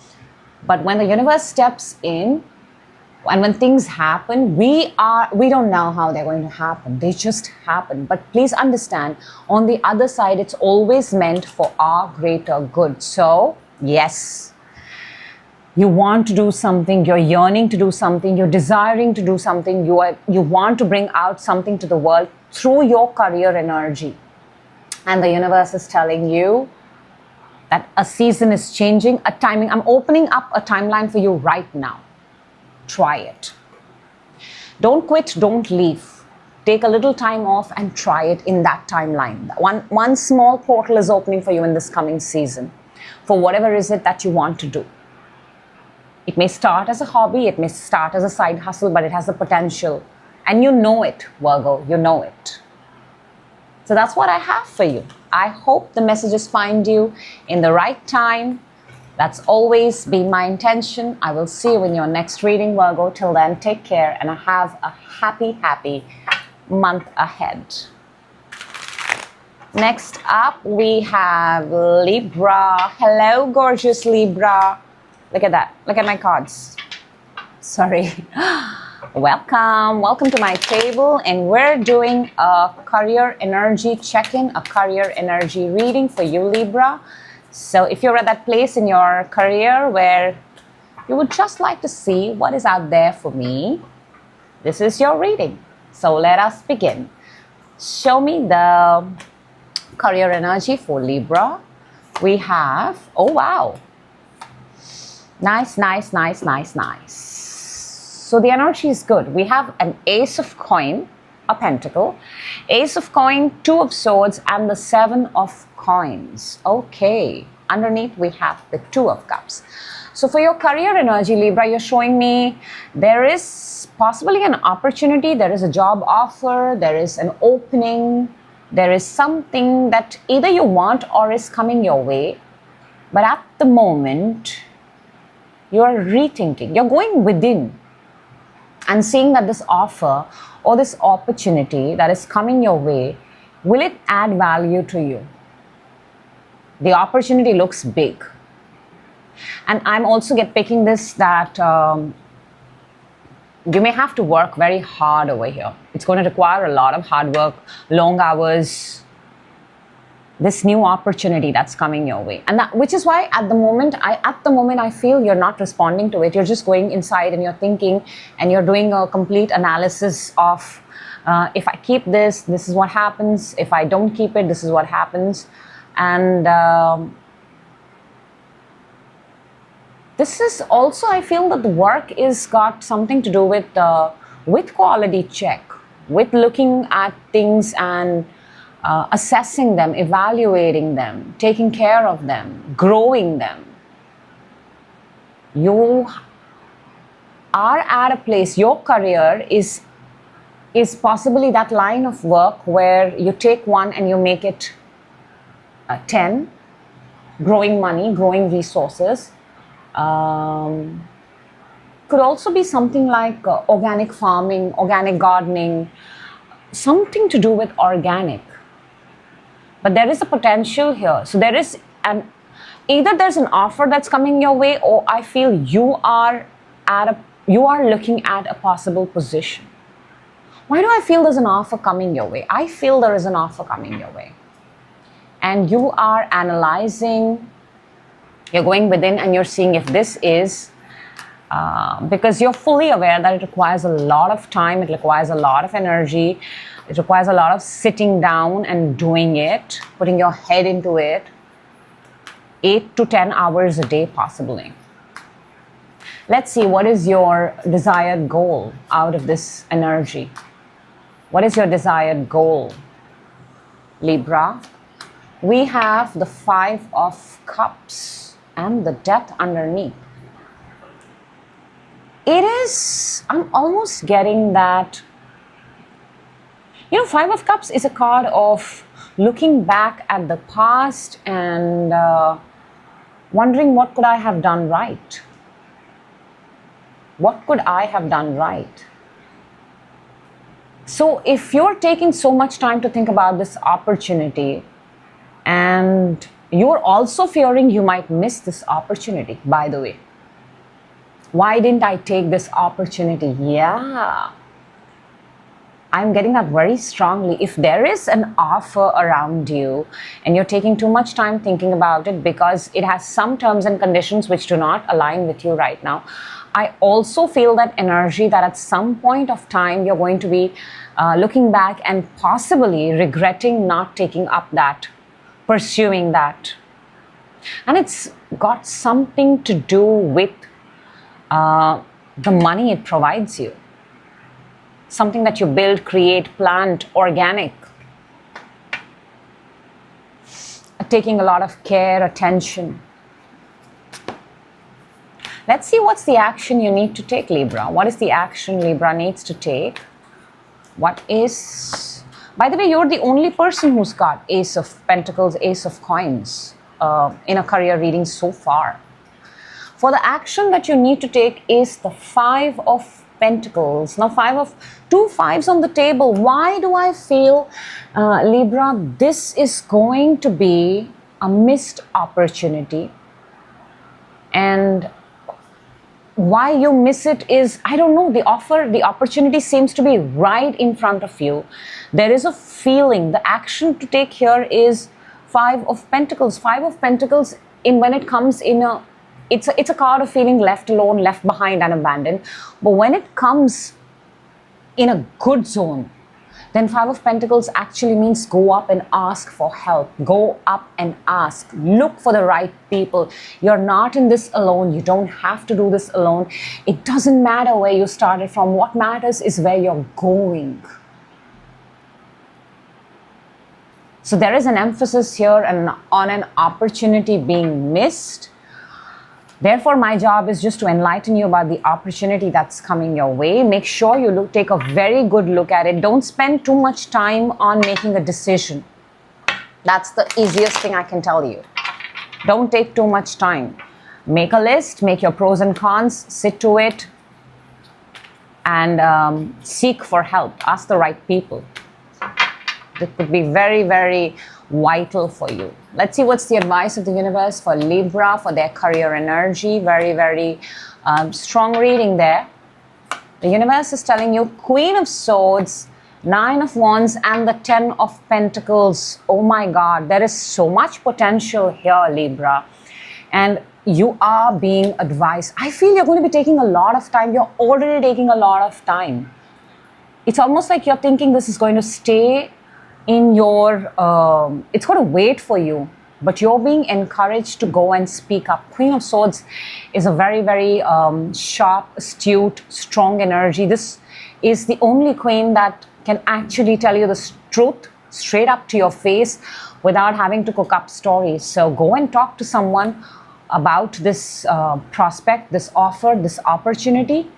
But when the universe steps in, and when things happen, we don't know how they're going to happen. They just happen. But please understand, on the other side, it's always meant for our greater good. So, yes, you want to do something, you're yearning to do something, you're desiring to do something, you want to bring out something to the world through your career energy. And the universe is telling you that a season is changing, a timing. I'm opening up a timeline for you right now. Try it. Don't quit, don't leave. Take a little time off and try it in that timeline. One small portal is opening for you in this coming season for whatever is it that you want to do. It may start as a hobby, it may start as a side hustle, but it has the potential. And you know it, Virgo, you know it. So that's what I have for you. I hope the messages find you in the right time. That's always been my intention. I will see you in your next reading, Virgo. Till then, take care and have a happy month ahead. Next up, we have Libra. Hello, gorgeous Libra. Look at that. Look at my cards. Sorry. Welcome to my table, and we're doing a career energy check-in, a career energy reading for you, Libra. So if you're at that place in your career where you would just like to see what is out there for me, this is your reading. So let us begin. Show me the career energy for Libra. We have, oh wow, nice. So the energy is good. We have an Ace of Coin, a Pentacle, Ace of Coin, Two of Swords, and the Seven of Coins. Okay, underneath we have the Two of Cups. So for your career energy, Libra, you're showing me there is possibly an opportunity, there is a job offer, there is an opening, there is something that either you want or is coming your way. But at the moment, you're rethinking, you're going within and seeing that this offer or this opportunity that is coming your way, will it add value to you? The opportunity looks big. And I'm also picking this that you may have to work very hard over here. It's going to require a lot of hard work, long hours, this new opportunity that's coming your way. And which is why at the moment I feel you're not responding to it. You're just going inside and you're thinking and you're doing a complete analysis of if I keep this, this is what happens. If I don't keep it, this is what happens. And this is also, I feel that the work is got something to do with quality check, with looking at things and assessing them, evaluating them, taking care of them, growing them. You are at a place, your career is possibly that line of work where you take one and you make it 10, growing money, growing resources. Could also be something like organic farming, organic gardening, something to do with organic. But there is a potential here. So there is either there's an offer that's coming your way, or I feel you are looking at a possible position. Why do I feel there's an offer coming your way? I feel there is an offer coming your way. And you are analyzing, you're going within and you're seeing if this is, because you're fully aware that it requires a lot of time, it requires a lot of energy, it requires a lot of sitting down and doing it, putting your head into it, 8 to 10 hours a day possibly. Let's see, what is your desired goal out of this energy? What is your desired goal, Libra? We have the 5 of Cups and the Death underneath. I'm almost getting that, 5 of Cups is a card of looking back at the past and wondering, what could I have done right? What could I have done right? So if you're taking so much time to think about this opportunity, and you're also fearing you might miss this opportunity, by the way. Why didn't I take this opportunity? Yeah. I'm getting that very strongly. If there is an offer around you and you're taking too much time thinking about it because it has some terms and conditions which do not align with you right now, I also feel that energy that at some point of time you're going to be looking back and possibly regretting not taking up that, pursuing that. And it's got something to do with the money it provides you. Something that you build, create, plant, organic. Taking a lot of care, attention. Let's see what's the action you need to take, Libra. What is the action Libra needs to take? What is... By the way, you're the only person who's got Ace of Pentacles, Ace of Coins in a career reading so far. For the action that you need to take is the 5 of Pentacles. Now, 2 5s on the table. Why do I feel, Libra, this is going to be a missed opportunity? And why you miss it is, I don't know, the opportunity seems to be right in front of you. There is a feeling, the action to take here is 5 of Pentacles. 5 of Pentacles, when it comes in it's a card of feeling left alone, left behind and abandoned. But when it comes in a good zone, then 5 of Pentacles actually means go up and ask for help. Go up and ask. Look for the right people. You're not in this alone. You don't have to do this alone. It doesn't matter where you started from. What matters is where you're going. So there is an emphasis here on an opportunity being missed. Therefore, my job is just to enlighten you about the opportunity that's coming your way. Make sure you take a very good look at it. Don't spend too much time on making a decision. That's the easiest thing I can tell you. Don't take too much time. Make a list, make your pros and cons, sit to it, and seek for help. Ask the right people. It could be very, very vital for you. Let's see what's the advice of the universe for Libra, for their career energy. Very, very strong reading there. The universe is telling you Queen of Swords, 9 of Wands, and the 10 of Pentacles. Oh my God, there is so much potential here, Libra. And you are being advised. I feel you're going to be taking a lot of time. You're already taking a lot of time. It's almost like you're thinking this is going to stay in your, it's going to wait for you, but you're being encouraged to go and speak up. Queen of Swords is a very, very sharp, astute, strong energy. This is the only queen that can actually tell you the truth straight up to your face without having to cook up stories. So go and talk to someone about this prospect, this offer, this opportunity,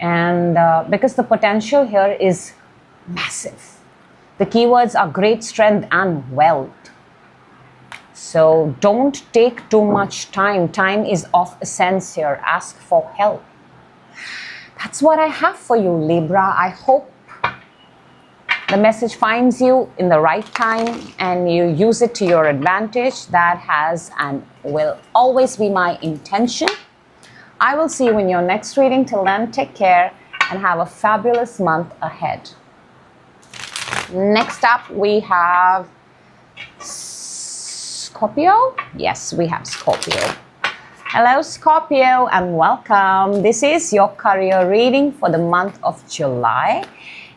and because the potential here is massive. The keywords are great strength and wealth. So don't take too much time. Time is of essence here. Ask for help. That's what I have for you, Libra. I hope the message finds you in the right time and you use it to your advantage. That has and will always be my intention. I will see you in your next reading. Till then, take care and have a fabulous month ahead. Next up, we have Scorpio. Yes, we have Scorpio. Hello, Scorpio, and welcome. This is your career reading for the month of July.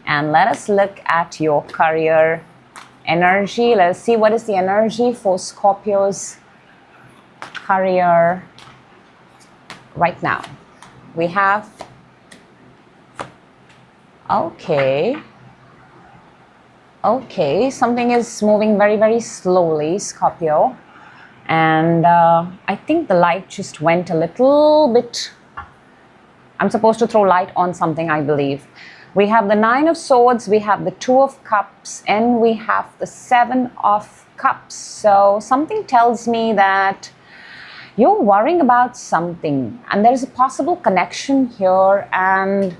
And let us look at your career energy. Let's see what is the energy for Scorpio's career right now. we have, okay, something is moving very, very slowly, Scorpio. And I think the light just went a little bit, I'm supposed to throw light on something, I believe. We have the 9 of Swords, we have the 2 of Cups, and we have the 7 of Cups. So something tells me that you're worrying about something, and there is a possible connection here, and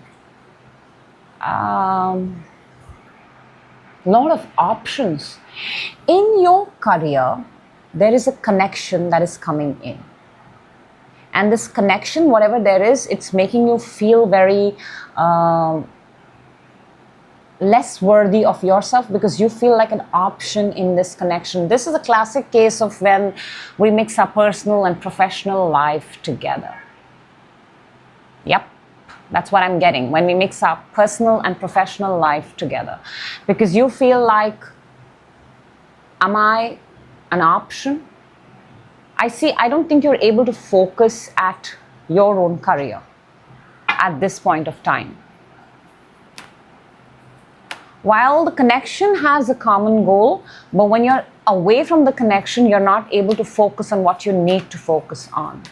lot of options. In your career, there is a connection that is coming in. And this connection, whatever there is, it's making you feel very less worthy of yourself because you feel like an option in this connection. This is a classic case of when we mix our personal and professional life together. Yep. That's what I'm getting, when we mix our personal and professional life together. Because you feel like, am I an option? I don't think you're able to focus at your own career at this point of time. While the connection has a common goal, but when you're away from the connection, you're not able to focus on what you need to focus on.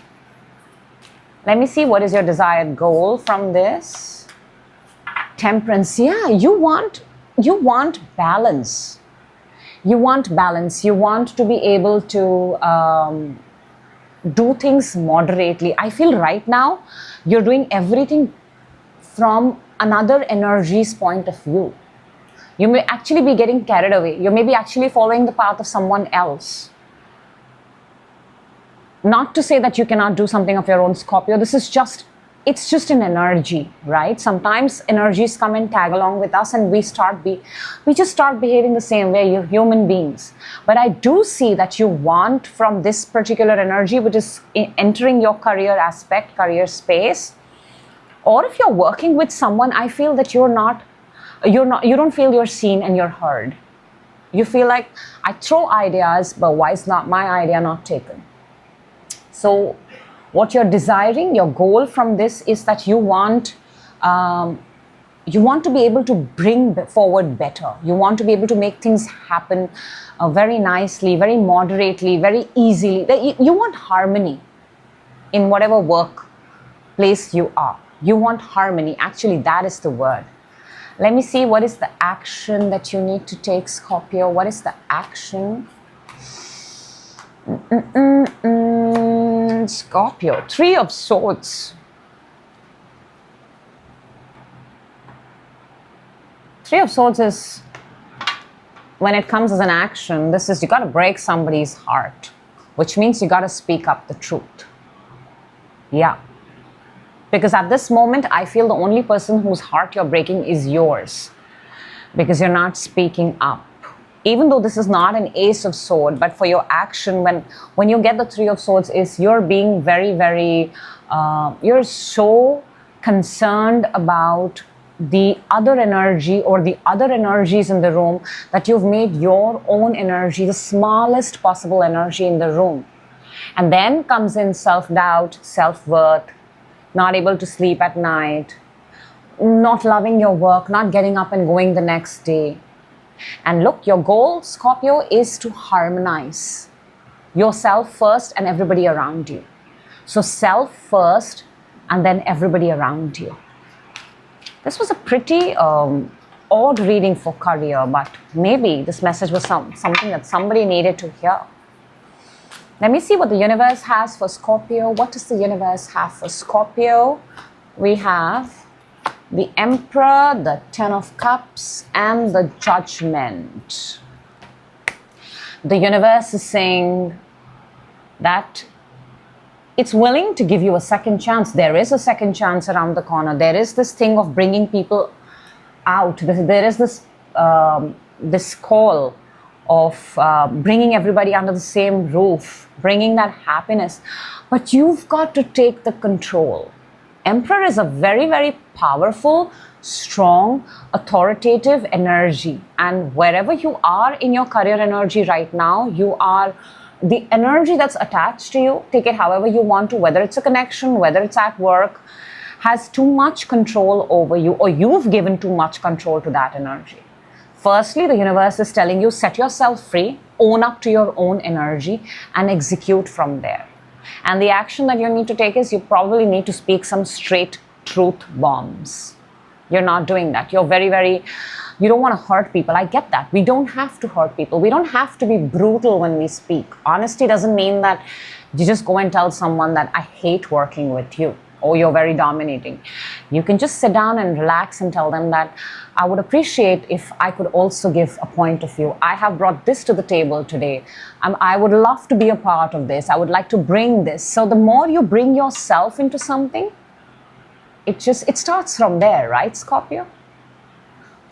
Let me see, what is your desired goal from this? Temperance. Yeah, you want balance. You want balance. You want to be able to do things moderately. I feel right now you're doing everything from another energy's point of view. You may actually be getting carried away. You may be actually following the path of someone else. Not to say that you cannot do something of your own, Scorpio. It's just an energy, right? Sometimes energies come and tag along with us, and we just start behaving the same way, you human beings. But I do see that you want from this particular energy, which is entering your career aspect, career space. Or if you're working with someone, I feel that you don't feel you're seen and you're heard. You feel like, I throw ideas, but why is not my idea not taken? So what you're desiring, your goal from this is that you want to be able to bring forward better. You want to be able to make things happen very nicely, very moderately, very easily. You want harmony in whatever workplace you are. You want harmony. Actually, that is the word. Let me see, what is the action that you need to take, Scorpio? What is the action? Scorpio, 3 of Swords. 3 of Swords is, when it comes as an action, this is, you got to break somebody's heart, which means you got to speak up the truth. Yeah. Because at this moment, I feel the only person whose heart you're breaking is yours, because you're not speaking up. Even though this is not an Ace of Swords, but for your action, when you get the 3 of Swords, is you're being very, very, you're so concerned about the other energy or the other energies in the room that you've made your own energy the smallest possible energy in the room. And then comes in self-doubt, self-worth, not able to sleep at night, not loving your work, not getting up and going the next day. And look, your goal, Scorpio, is to harmonize yourself first and everybody around you. So self first and then everybody around you. This was a pretty odd reading for career, but maybe this message was something that somebody needed to hear. Let me see what the universe has for Scorpio. What does the universe have for Scorpio? We have the Emperor, the 10 of Cups, and the Judgment. The universe is saying that it's willing to give you a second chance. There is a second chance around the corner. There is this thing of bringing people out. There is this call of bringing everybody under the same roof, bringing that happiness. But you've got to take the control. Emperor is a very, very powerful, strong, authoritative energy. And wherever you are in your career energy right now, you are the energy that's attached to you. Take it however you want to, whether it's a connection, whether it's at work. has too much control over you, or you've given too much control to that energy. Firstly, the universe is telling you, set yourself free, own up to your own energy, and execute from there. And the action that you need to take is you probably need to speak some straight truth bombs. You're not doing that. You're you don't want to hurt people. I get that. We don't have to hurt people. We don't have to be brutal when we speak. Honesty doesn't mean that you just go and tell someone that I hate working with you, or you're very dominating. You can just sit down and relax and tell them that I would appreciate if I could also give a point of view. I have brought this to the table today. I would love to be a part of this. I would like to bring this. So the more you bring yourself into something, it starts from there, right, Scorpio?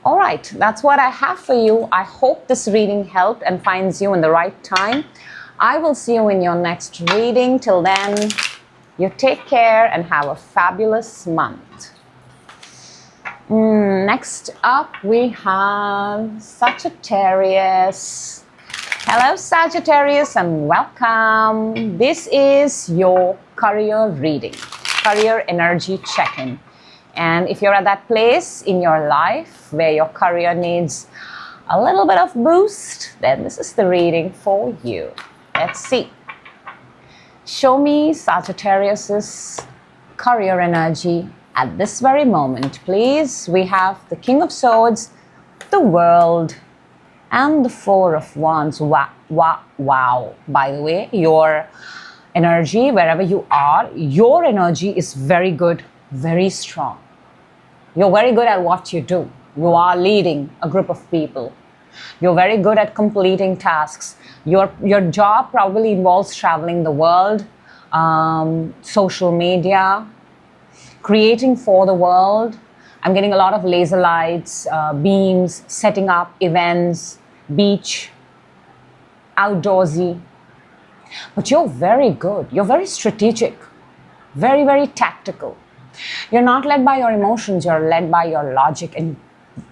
All right, that's what I have for you. I hope this reading helped and finds you in the right time. I will see you in your next reading. Till then, you take care and have a fabulous month. Next up, we have Sagittarius. Hello, Sagittarius, and welcome. This is your career reading, career energy check-in. And if you're at that place in your life where your career needs a little bit of boost, then this is the reading for you. Let's see. Show me Sagittarius's career energy at this very moment, please. We have the King of Swords, the World, and the Four of Wands. Wow. By the way, your energy, wherever you are, your energy is very good, very strong. You're very good at what you do. You are leading a group of people. You're very good at completing tasks. Your job probably involves traveling the world, social media, creating for the world. I'm getting a lot of laser lights, beams, setting up events, beach, outdoorsy. But you're very good. You're very strategic, very, very tactical. You're not led by your emotions, you're led by your logic, and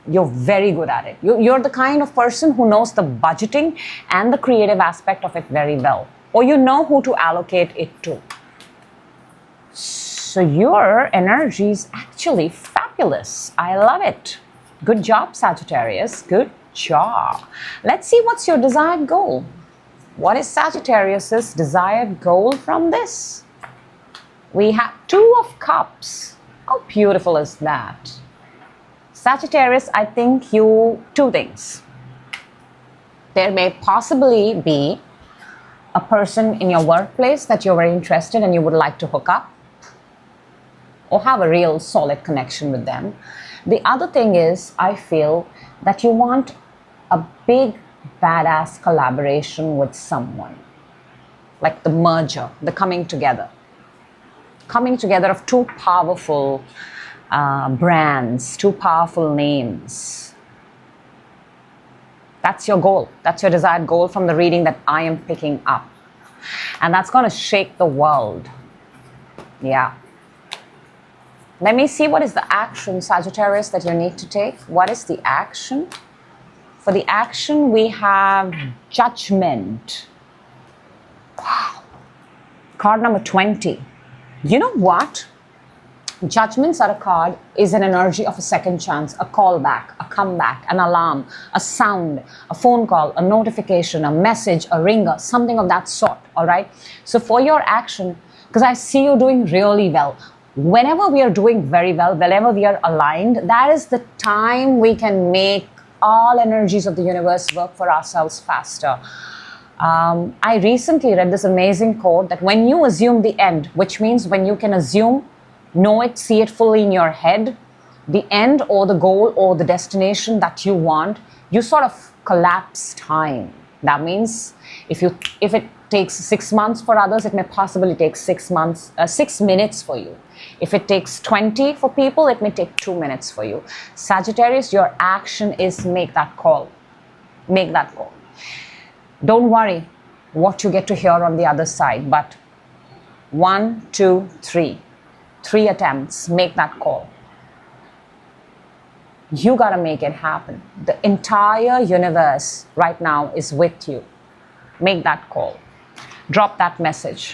you're very good at it. You're the kind of person who knows the budgeting and the creative aspect of it very well, or you know who to allocate it to. So your energy is actually fabulous. I love it. Good job, Sagittarius. Good job. Let's see what's your desired goal. What is Sagittarius's desired goal from this? We have Two of Cups. How beautiful is that? Sagittarius, I think two things. There may possibly be a person in your workplace that you're very interested and you would like to hook up or have a real solid connection with them. The other thing is, I feel that you want a big, badass collaboration with someone. Like the merger, the coming together of two powerful brands, two powerful names. That's your goal. That's your desired goal from the reading that I am picking up. And that's going to shake the world. Yeah. Let me see what is the action, Sagittarius, that you need to take. What is the action? For the action, we have Judgment. Wow. Card number 20. You know what? Judgments are a card, is an energy of a second chance, a callback, a comeback, an alarm, a sound, a phone call, a notification, a message, a ringer, something of that sort, all right? So for your action, because I see you doing really well, whenever we are doing very well, whenever we are aligned, that is the time we can make all energies of the universe work for ourselves faster. I recently read this amazing quote that when you assume the end, which means when you can assume, know it, see it fully in your head, the end or the goal or the destination that you want, you sort of collapse time. That means if it takes 6 months for others, it may possibly take 6 minutes for you. If it takes 20 for people, it may take 2 minutes for you. Sagittarius, your action is make that call. Make that call. Don't worry what you get to hear on the other side, but 1, 2, 3. 3 attempts, make that call. You gotta make it happen. The entire universe right now is with you. Make that call. Drop that message.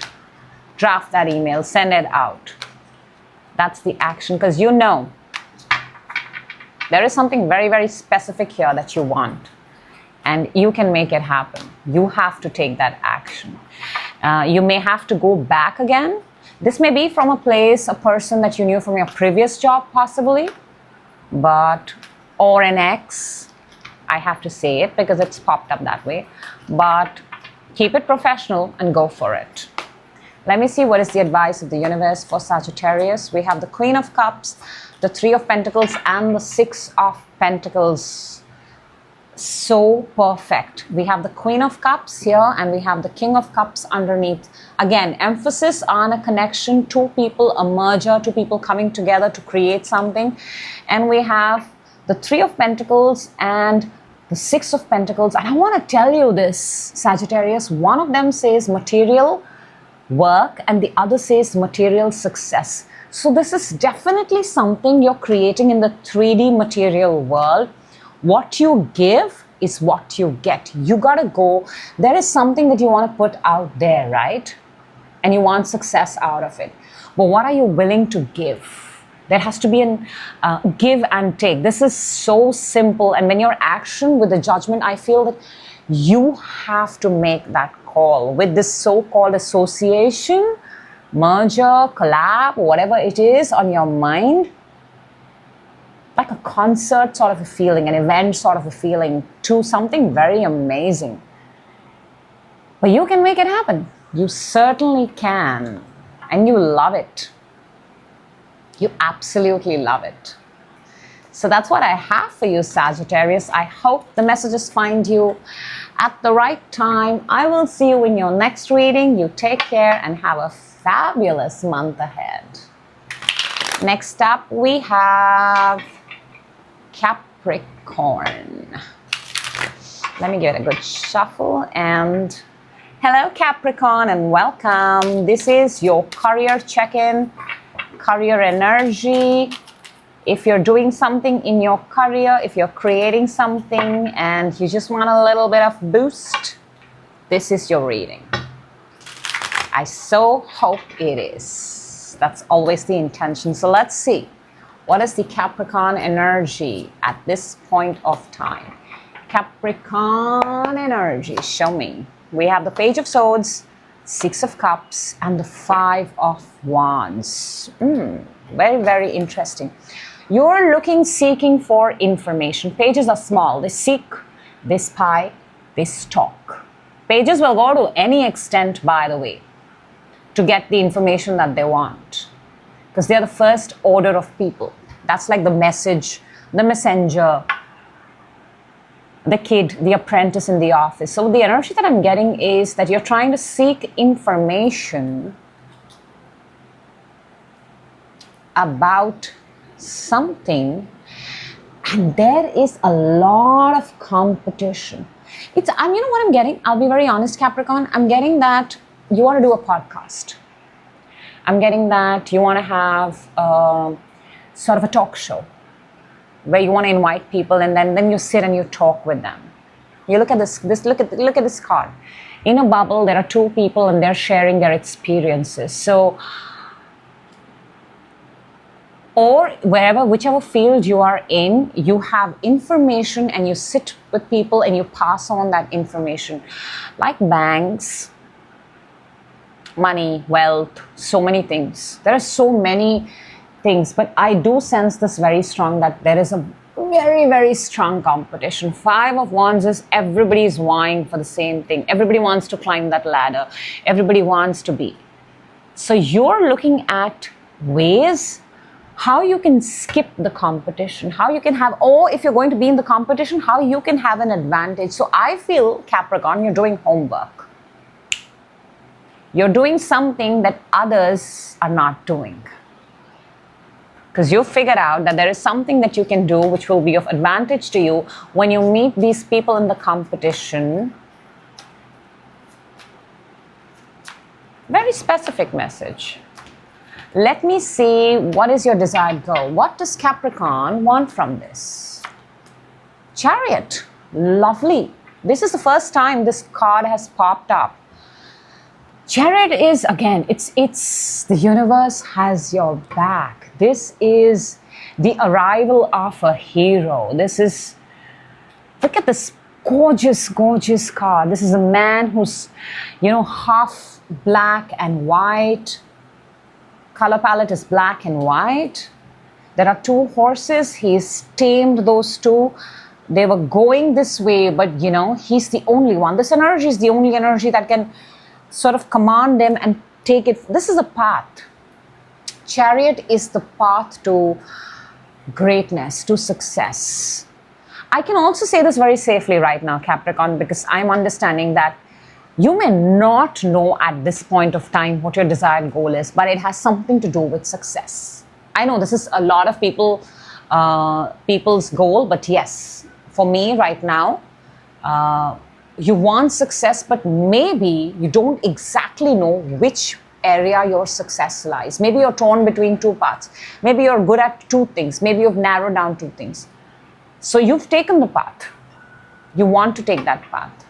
Draft that email. Send it out. That's the action, because you know there is something very, very specific here that you want, and you can make it happen. You have to take that action. You may have to go back again. This may be from a place, a person that you knew from your previous job, possibly, or an ex. I have to say it because it's popped up that way. But keep it professional and go for it. Let me see what is the advice of the universe for Sagittarius. We have the Queen of Cups, the Three of Pentacles, and the Six of Pentacles. So perfect. We have the Queen of Cups here, and we have the King of Cups underneath. Again, emphasis on a connection, two people, a merger, two people coming together to create something. And we have the Three of Pentacles and the Six of Pentacles. And I want to tell you this, Sagittarius, one of them says material work and the other says material success. So this is definitely something you're creating in the 3D material world. What you give is what you get. You gotta go. There is something that you want to put out there, right? And you want success out of it. But what are you willing to give? There has to be an give and take. This is so simple. And when you're action with the judgment, I feel that you have to make that call with this so-called association, merger, collab, whatever it is on your mind. Like a concert sort of a feeling, an event sort of a feeling, to something very amazing. But you can make it happen. You certainly can. And you love it. You absolutely love it. So that's what I have for you, Sagittarius. I hope the messages find you at the right time. I will see you in your next reading. You take care and have a fabulous month ahead. Next up, we have Capricorn. Let me give it a good shuffle. And hello, Capricorn, and welcome. This is your career check-in, career energy. If you're doing something in your career, if you're creating something and you just want a little bit of boost, this is your reading. I so hope it is. That's always the intention. So let's see. What is the Capricorn energy at this point of time? Capricorn energy, show me. We have the Page of Swords, Six of Cups, and the Five of Wands. Very, very interesting. You're seeking for information. Pages are small. They seek, they spy, they stalk. Pages will go to any extent, by the way, to get the information that they want. Because they're the first order of people. That's like the message, the messenger, the kid, the apprentice in the office. So the energy that I'm getting is that you're trying to seek information about something, and there is a lot of competition. You know what I'm getting? I'll be very honest, Capricorn. I'm getting that you want to do a podcast. I'm getting that you want to have sort of a talk show where you want to invite people, and then you sit and you talk with them. You look at look at this card. In a bubble, there are two people and they're sharing their experiences. So, or whichever field you are in, you have information and you sit with people and you pass on that information. Like banks, money, wealth, so many things. There are so many things, but I do sense this very strong that there is a very, very strong competition. Five of Wands is everybody is vying for the same thing. Everybody wants to climb that ladder. Everybody wants to be. So you're looking at ways how you can skip the competition, how you can have, or if you're going to be in the competition, how you can have an advantage. So I feel, Capricorn, you're doing homework. You're doing something that others are not doing. Because you figured out that there is something that you can do which will be of advantage to you when you meet these people in the competition. Very specific message. Let me see, what is your desired goal? What does Capricorn want from this? Chariot. Lovely. This is the first time this card has popped up. Chariot is, again, it's the universe has your back. This is the arrival of a hero. This is, look at this gorgeous, gorgeous card. This is a man who's, half black and white. Color palette is black and white. There are two horses. He's tamed those two. They were going this way, but he's the only one. This energy is the only energy that can sort of command them and take it. This is a path. Chariot is the path to greatness, to success. I can also say this very safely right now, Capricorn, because I'm understanding that you may not know at this point of time what your desired goal is, but it has something to do with success. I know this is a lot of people's goal, but yes, for me right now, you want success, but maybe you don't exactly know which area your success lies. Maybe you're torn between two paths. Maybe you're good at two things. Maybe you've narrowed down two things. So you've taken the path. You want to take that path.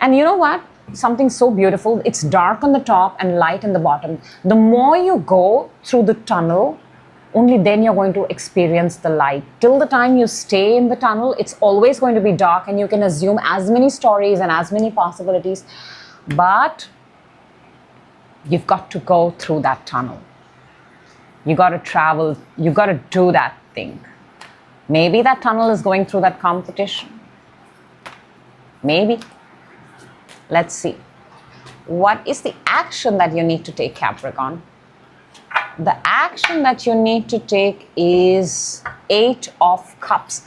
And you know what? Something so beautiful. It's dark on the top and light in the bottom. The more you go through the tunnel, only then you're going to experience the light. Till the time you stay in the tunnel, it's always going to be dark, and you can assume as many stories and as many possibilities, but you've got to go through that tunnel. You got to travel. You got to do that thing. Maybe that tunnel is going through that competition. Maybe. Let's see. What is the action that you need to take, Capricorn? The action that you need to take is 8 of Cups.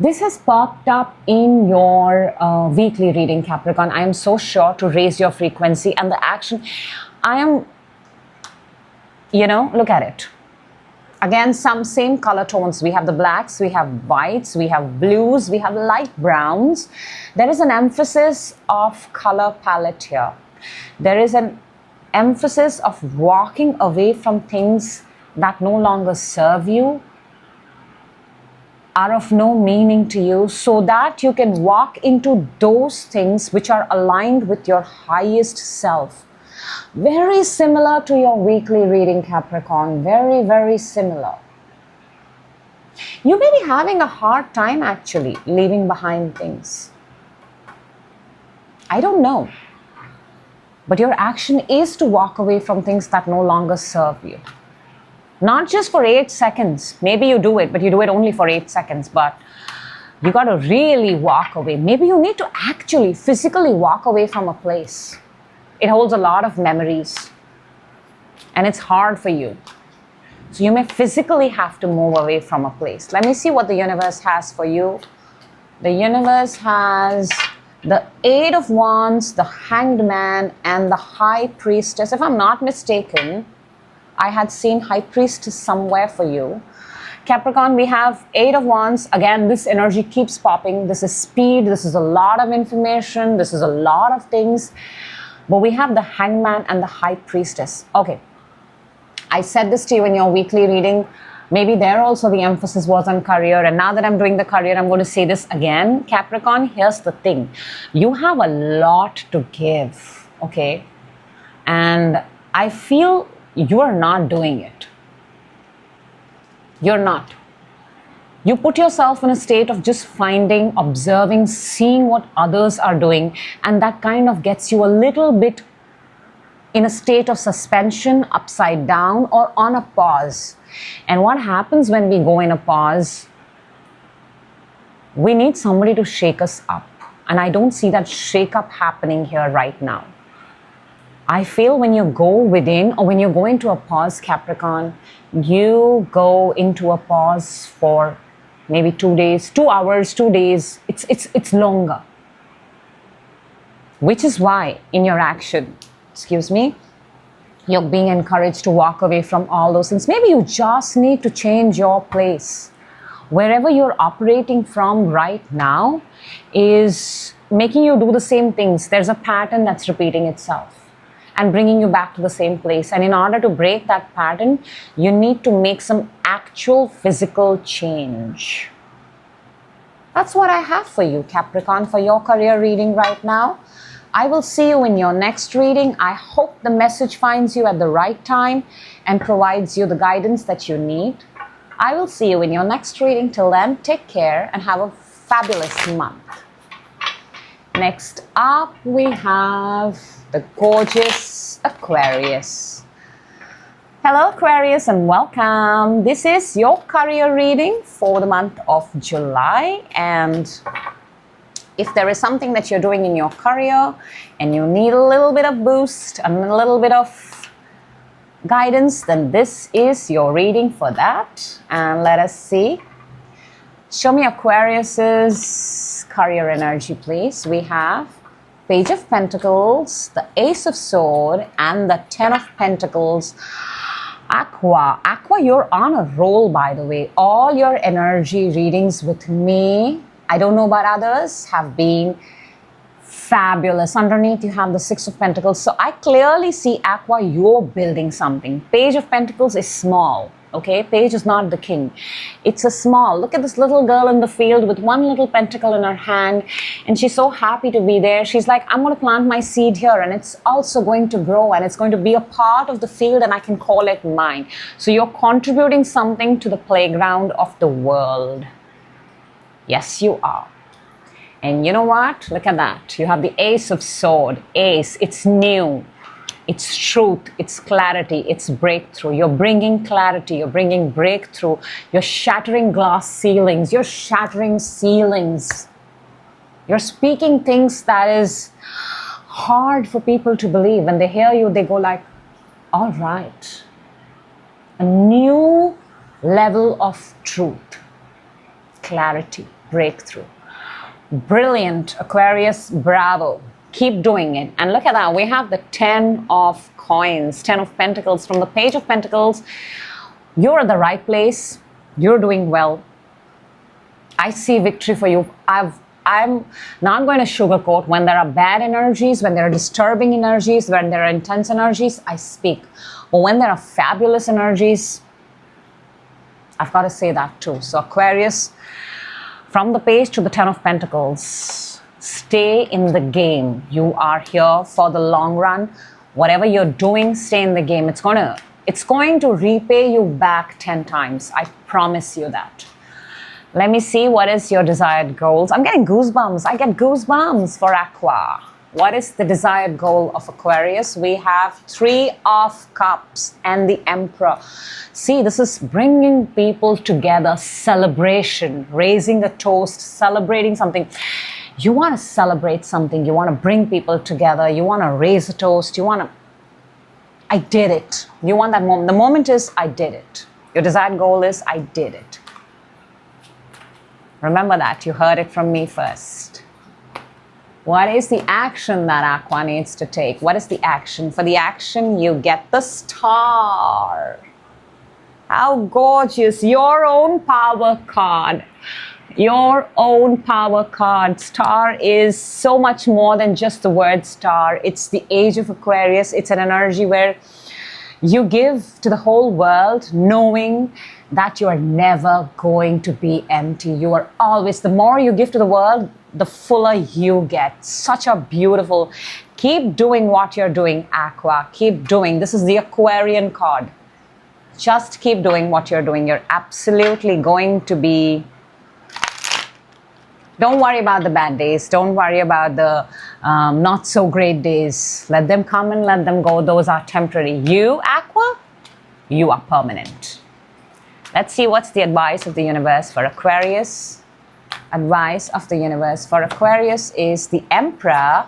This has popped up in your weekly reading, Capricorn. I am so sure to raise your frequency, and the action, I am, look at it. Again, some same color tones. We have the blacks, we have whites, we have blues, we have light browns. There is an emphasis of color palette here. There is an emphasis of walking away from things that no longer serve you, are of no meaning to you, so that you can walk into those things which are aligned with your highest self. Very similar to your weekly reading, Capricorn. Very, very similar. You may be having a hard time actually leaving behind things. I don't know. But your action is to walk away from things that no longer serve you. Not just for 8 seconds. Maybe you do it, but you do it only for 8 seconds. But you got to really walk away. Maybe you need to actually physically walk away from a place. It holds a lot of memories. And it's hard for you. So you may physically have to move away from a place. Let me see what the universe has for you. The universe has the 8 of Wands, the Hanged Man, and the High Priestess. If I'm not mistaken, I had seen High Priestess somewhere for you. Capricorn, we have 8 of Wands. Again, this energy keeps popping. This is speed. This is a lot of information. This is a lot of things. But we have the Hanged Man and the High Priestess. Okay. I said this to you in your weekly reading. Maybe there also the emphasis was on career. And now that I'm doing the career, I'm going to say this again. Capricorn, here's the thing. You have a lot to give, okay? And I feel you're not doing it. You're not. You put yourself in a state of just finding, observing, seeing what others are doing. And that kind of gets you a little bit in a state of suspension, upside down, or on a pause. And what happens when we go in a pause? We need somebody to shake us up. And I don't see that shake up happening here right now. I feel when you go within, or when you go into a pause, Capricorn, you go into a pause for maybe 2 days, 2 hours, 2 days. It's longer. Which is why in your action, you're being encouraged to walk away from all those things. Maybe you just need to change your place. Wherever you're operating from right now is making you do the same things. There's a pattern that's repeating itself and bringing you back to the same place. And in order to break that pattern, you need to make some actual physical change. That's what I have for you, Capricorn, for your career reading right now. I will see you in your next reading. I hope the message finds you at the right time and provides you the guidance that you need. I will see you in your next reading. Till then, take care and have a fabulous month. Next up, we have the gorgeous Aquarius. Hello Aquarius and welcome. This is your career reading for the month of July, and if there is something that you're doing in your career and you need a little bit of boost and a little bit of guidance, then this is your reading for that. And let us see. Show me Aquarius's career energy, please. We have Page of Pentacles, the Ace of Swords, and the Ten of Pentacles. Aqua, you're on a roll, by the way. All your energy readings with me, I don't know about others, have been fabulous. Underneath you have the Six of Pentacles. So I clearly see, Aqua, you're building something. Page of Pentacles is small, okay? Page is not the king. It's a small. Look at this little girl in the field with one little pentacle in her hand, and she's so happy to be there. She's like, I'm going to plant my seed here, and it's also going to grow, and it's going to be a part of the field, and I can call it mine. So you're contributing something to the playground of the world. Yes, you are. And you know what? Look at that. You have the Ace of Swords. Ace, it's new. It's truth. It's clarity. It's breakthrough. You're bringing clarity. You're bringing breakthrough. You're shattering glass ceilings. You're shattering ceilings. You're speaking things that is hard for people to believe. When they hear you, they go like, all right. A new level of truth. Clarity. Breakthrough. Brilliant, Aquarius. Bravo. Keep doing it. And look at that. We have the 10 of coins, 10 of pentacles from the Page of Pentacles. You're at the right place. You're doing well. I see victory for you. I'm not going to sugarcoat. When there are bad energies, when there are disturbing energies, when there are intense energies, I speak. But when there are fabulous energies, I've got to say that too. So Aquarius, from the Page to the 10 of Pentacles, stay in the game. You are here for the long run. Whatever you're doing, stay in the game. It's going to repay you back 10 times. I promise you that. Let me see, what is your desired goals? I'm getting goosebumps. I get goosebumps for Aqua. What is the desired goal of Aquarius? We have 3 of Cups and the Emperor. See, this is bringing people together, celebration, raising a toast, celebrating something. You want to celebrate something. You want to bring people together. You want to raise a toast. I did it. You want that moment. The moment is, I did it. Your desired goal is, I did it. Remember that. You heard it from me first. What is the action that Aqua needs to take? What is the action? For the action, you get the Star. How gorgeous. Your own power card. Your own power card. Star is so much more than just the word star. It's the age of Aquarius. It's an energy where you give to the whole world knowing that you are never going to be empty. You are always, the more you give to the world, the fuller you get. Such a beautiful, keep doing what you're doing, Aqua. Keep doing. This is the Aquarian card. Just keep doing what you're doing. You're absolutely going to be, don't worry about the bad days. Don't worry about the not so great days. Let them come and let them go. Those are temporary. You, Aqua, you are permanent. Let's see what's the advice of the universe for Aquarius. Advice of the universe for Aquarius is the Emperor,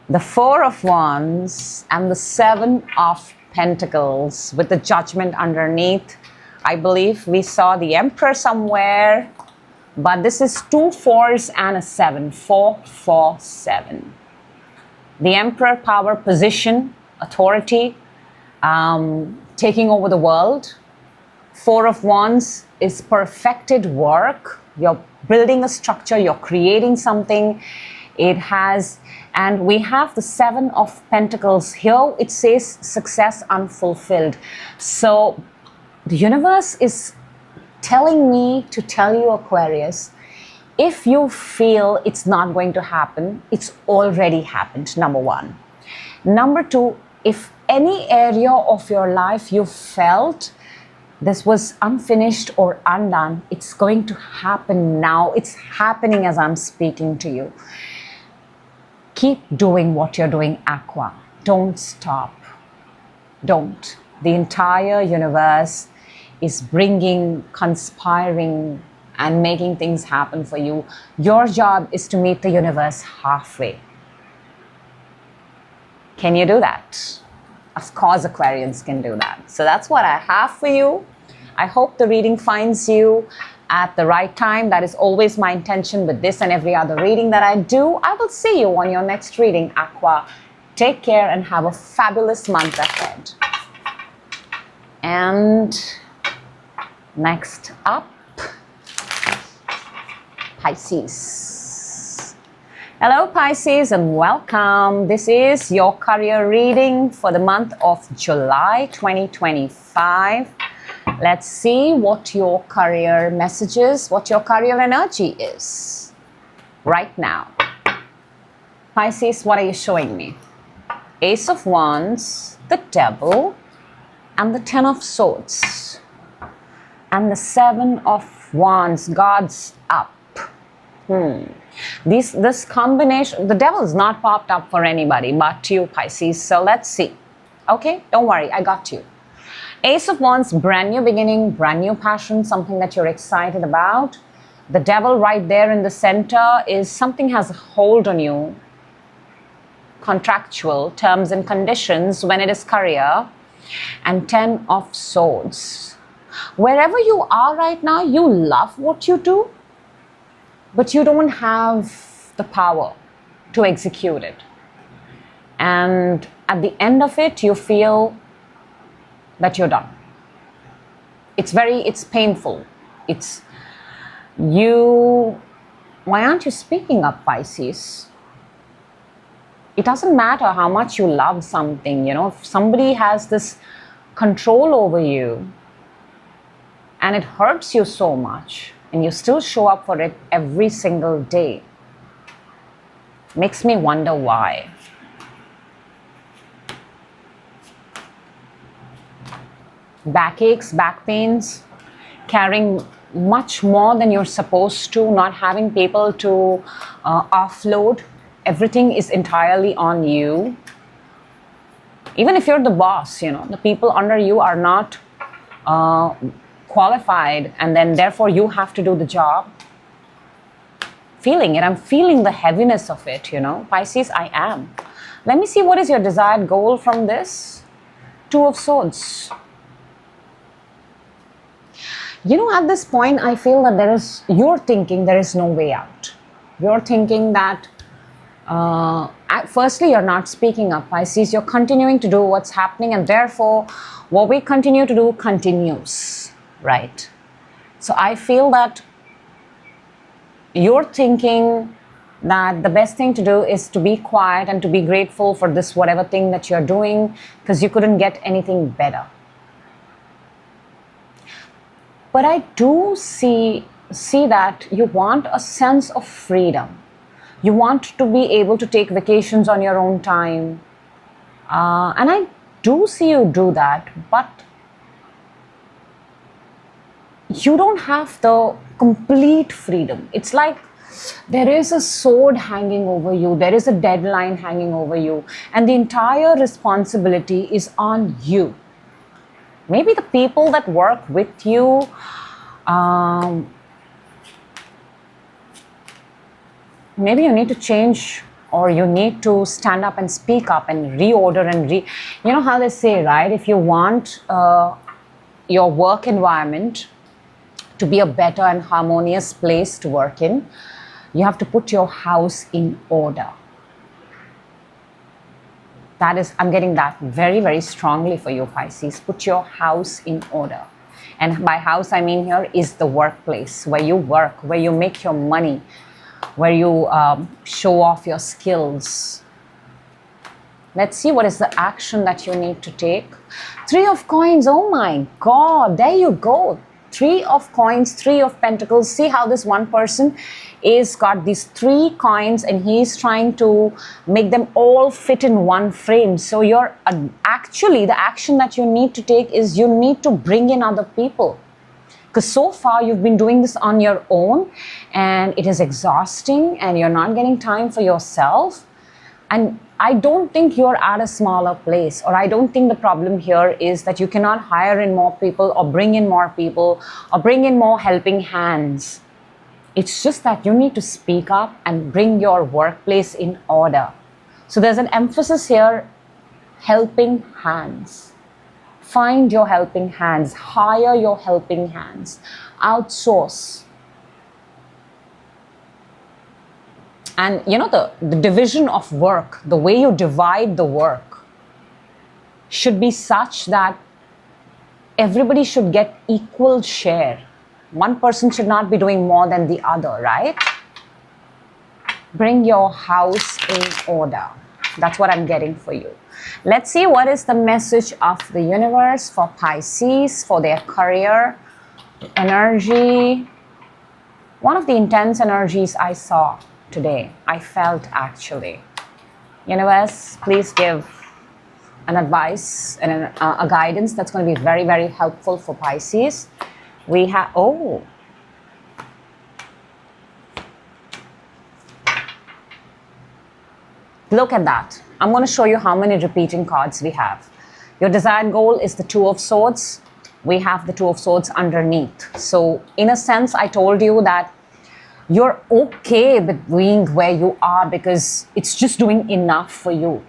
the 4 of Wands, and the 7 of Pentacles with the Judgment underneath. I believe we saw the Emperor somewhere, but this is 2 4s and a 7. 4, 4, 7. The Emperor, power, position, authority, taking over the world. 4 of Wands is perfected work. You're building a structure, you're creating something. It has, and we have the 7 of Pentacles. Here it says success unfulfilled. So the universe is telling me to tell you, Aquarius, If you feel it's not going to happen, it's already happened, number one. Number two, if any area of your life you felt this was unfinished or undone, it's going to happen now. It's happening as I'm speaking to you. Keep doing what you're doing, Aqua. Don't stop. Don't. The entire universe is bringing, conspiring, and making things happen for you. Your job is to meet the universe halfway. Can you do that? Of course, Aquarians can do that. So that's what I have for you. I hope the reading finds you at the right time. That is always my intention with this and every other reading that I do. I will see you on your next reading, Aqua. Take care and have a fabulous month ahead. And next up, Pisces. Hello Pisces and welcome. This is your career reading for the month of July 2025. Let's see what your career messages, what your career energy is right now. Pisces, what are you showing me? Ace of Wands, the Devil, and the Ten of Swords. And the Seven of Wands, God's up. This combination, the devil is not popped up for anybody but you, Pisces. So let's see. Okay, don't worry, I got you. Ace of Wands, brand new beginning, brand new passion, something that you're excited about. The devil right there in the center is something has a hold on you. Contractual terms and conditions when it is career. And Ten of Swords. Wherever you are right now, you love what you do, but you don't have the power to execute it. And at the end of it, you feel that you're done. It's painful. Why aren't you speaking up, Pisces? It doesn't matter how much you love something, if somebody has this control over you and it hurts you so much and you still show up for it every single day, makes me wonder why. Backaches, back pains, carrying much more than you're supposed to, not having people to offload. Everything is entirely on you. Even if you're the boss, the people under you are not qualified, and then therefore you have to do the job. Feeling it. I'm feeling the heaviness of it, Pisces, I am. Let me see, what is your desired goal from this? Two of Swords. At this point, I feel that you're thinking there is no way out. You're thinking that, firstly, you're not speaking up, Pisces. You're continuing to do what's happening, and therefore, what we continue to do continues, right? So I feel that you're thinking that the best thing to do is to be quiet and to be grateful for this whatever thing that you're doing, because you couldn't get anything better. But I do see that you want a sense of freedom. You want to be able to take vacations on your own time. And I do see you do that, but you don't have the complete freedom. It's like there is a sword hanging over you. There is a deadline hanging over you. And the entire responsibility is on you. Maybe the people that work with you, maybe you need to change, or you need to stand up and speak up and reorder and you know how they say, right? If you want your work environment to be a better and harmonious place to work in, you have to put your house in order. I'm getting that very, very strongly for you, Pisces. Put your house in order. And by house, I mean here is the workplace where you work, where you make your money, where you show off your skills. Let's see what is the action that you need to take. Three of Coins, oh my God, there you go. Three of coins, Three of pentacles. See how this one person is got these 3 coins and he's trying to make them all fit in one frame. So you're actually, the action that you need to take is you need to bring in other people. Because so far you've been doing this on your own and it is exhausting and you're not getting time for yourself. And I don't think you're at a smaller place, or I don't think the problem here is that you cannot hire in more people or bring in more people or bring in more helping hands. It's just that you need to speak up and bring your workplace in order. So there's an emphasis here, helping hands. Find your helping hands, hire your helping hands, outsource. And you know, the division of work, the way you divide the work should be such that everybody should get equal share. One person should not be doing more than the other, right? Bring your house in order. That's what I'm getting for you. Let's see what is the message of the universe for Pisces, for their career, energy. One of the intense energies I saw today, I felt actually. Universe, please give an advice and a guidance that's going to be very, very helpful for Pisces. We have, oh. Look at that. I'm going to show you how many repeating cards we have. Your desired goal is the Two of Swords. We have the Two of Swords underneath. So in a sense, I told you that you're okay with being where you are because it's just doing enough for you.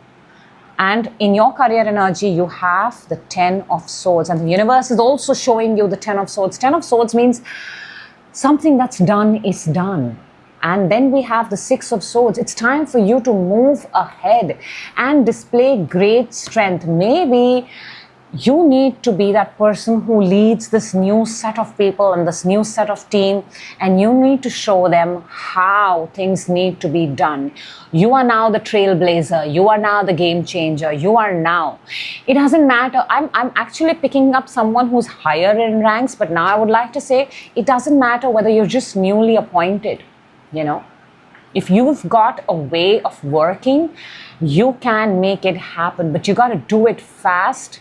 And in your career energy, you have the Ten of Swords. And the universe is also showing you the Ten of Swords. Ten of Swords means something that's done is done. And then we have the Six of Swords. It's time for you to move ahead and display great strength. Maybe you need to be that person who leads this new set of people and this new set of team, and you need to show them how things need to be done. You are now the trailblazer. You are now the game changer. You are now. It doesn't matter. I'm actually picking up someone who's higher in ranks, but now I would like to say it doesn't matter whether you're just newly appointed. You know, if you've got a way of working, you can make it happen, but you got to do it fast,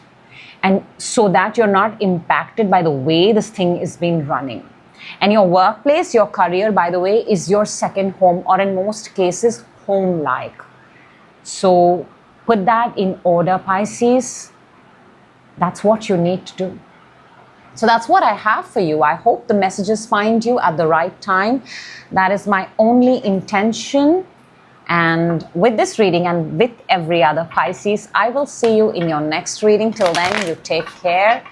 and so that you're not impacted by the way this thing is being running. And your workplace, your career, by the way, is your second home, or in most cases, home-like. So put that in order, Pisces. That's what you need to do. So that's what I have for you. I hope the messages find you at the right time. That is my only intention. And with this reading and with every other Pisces, I will see you in your next reading. Till then, you take care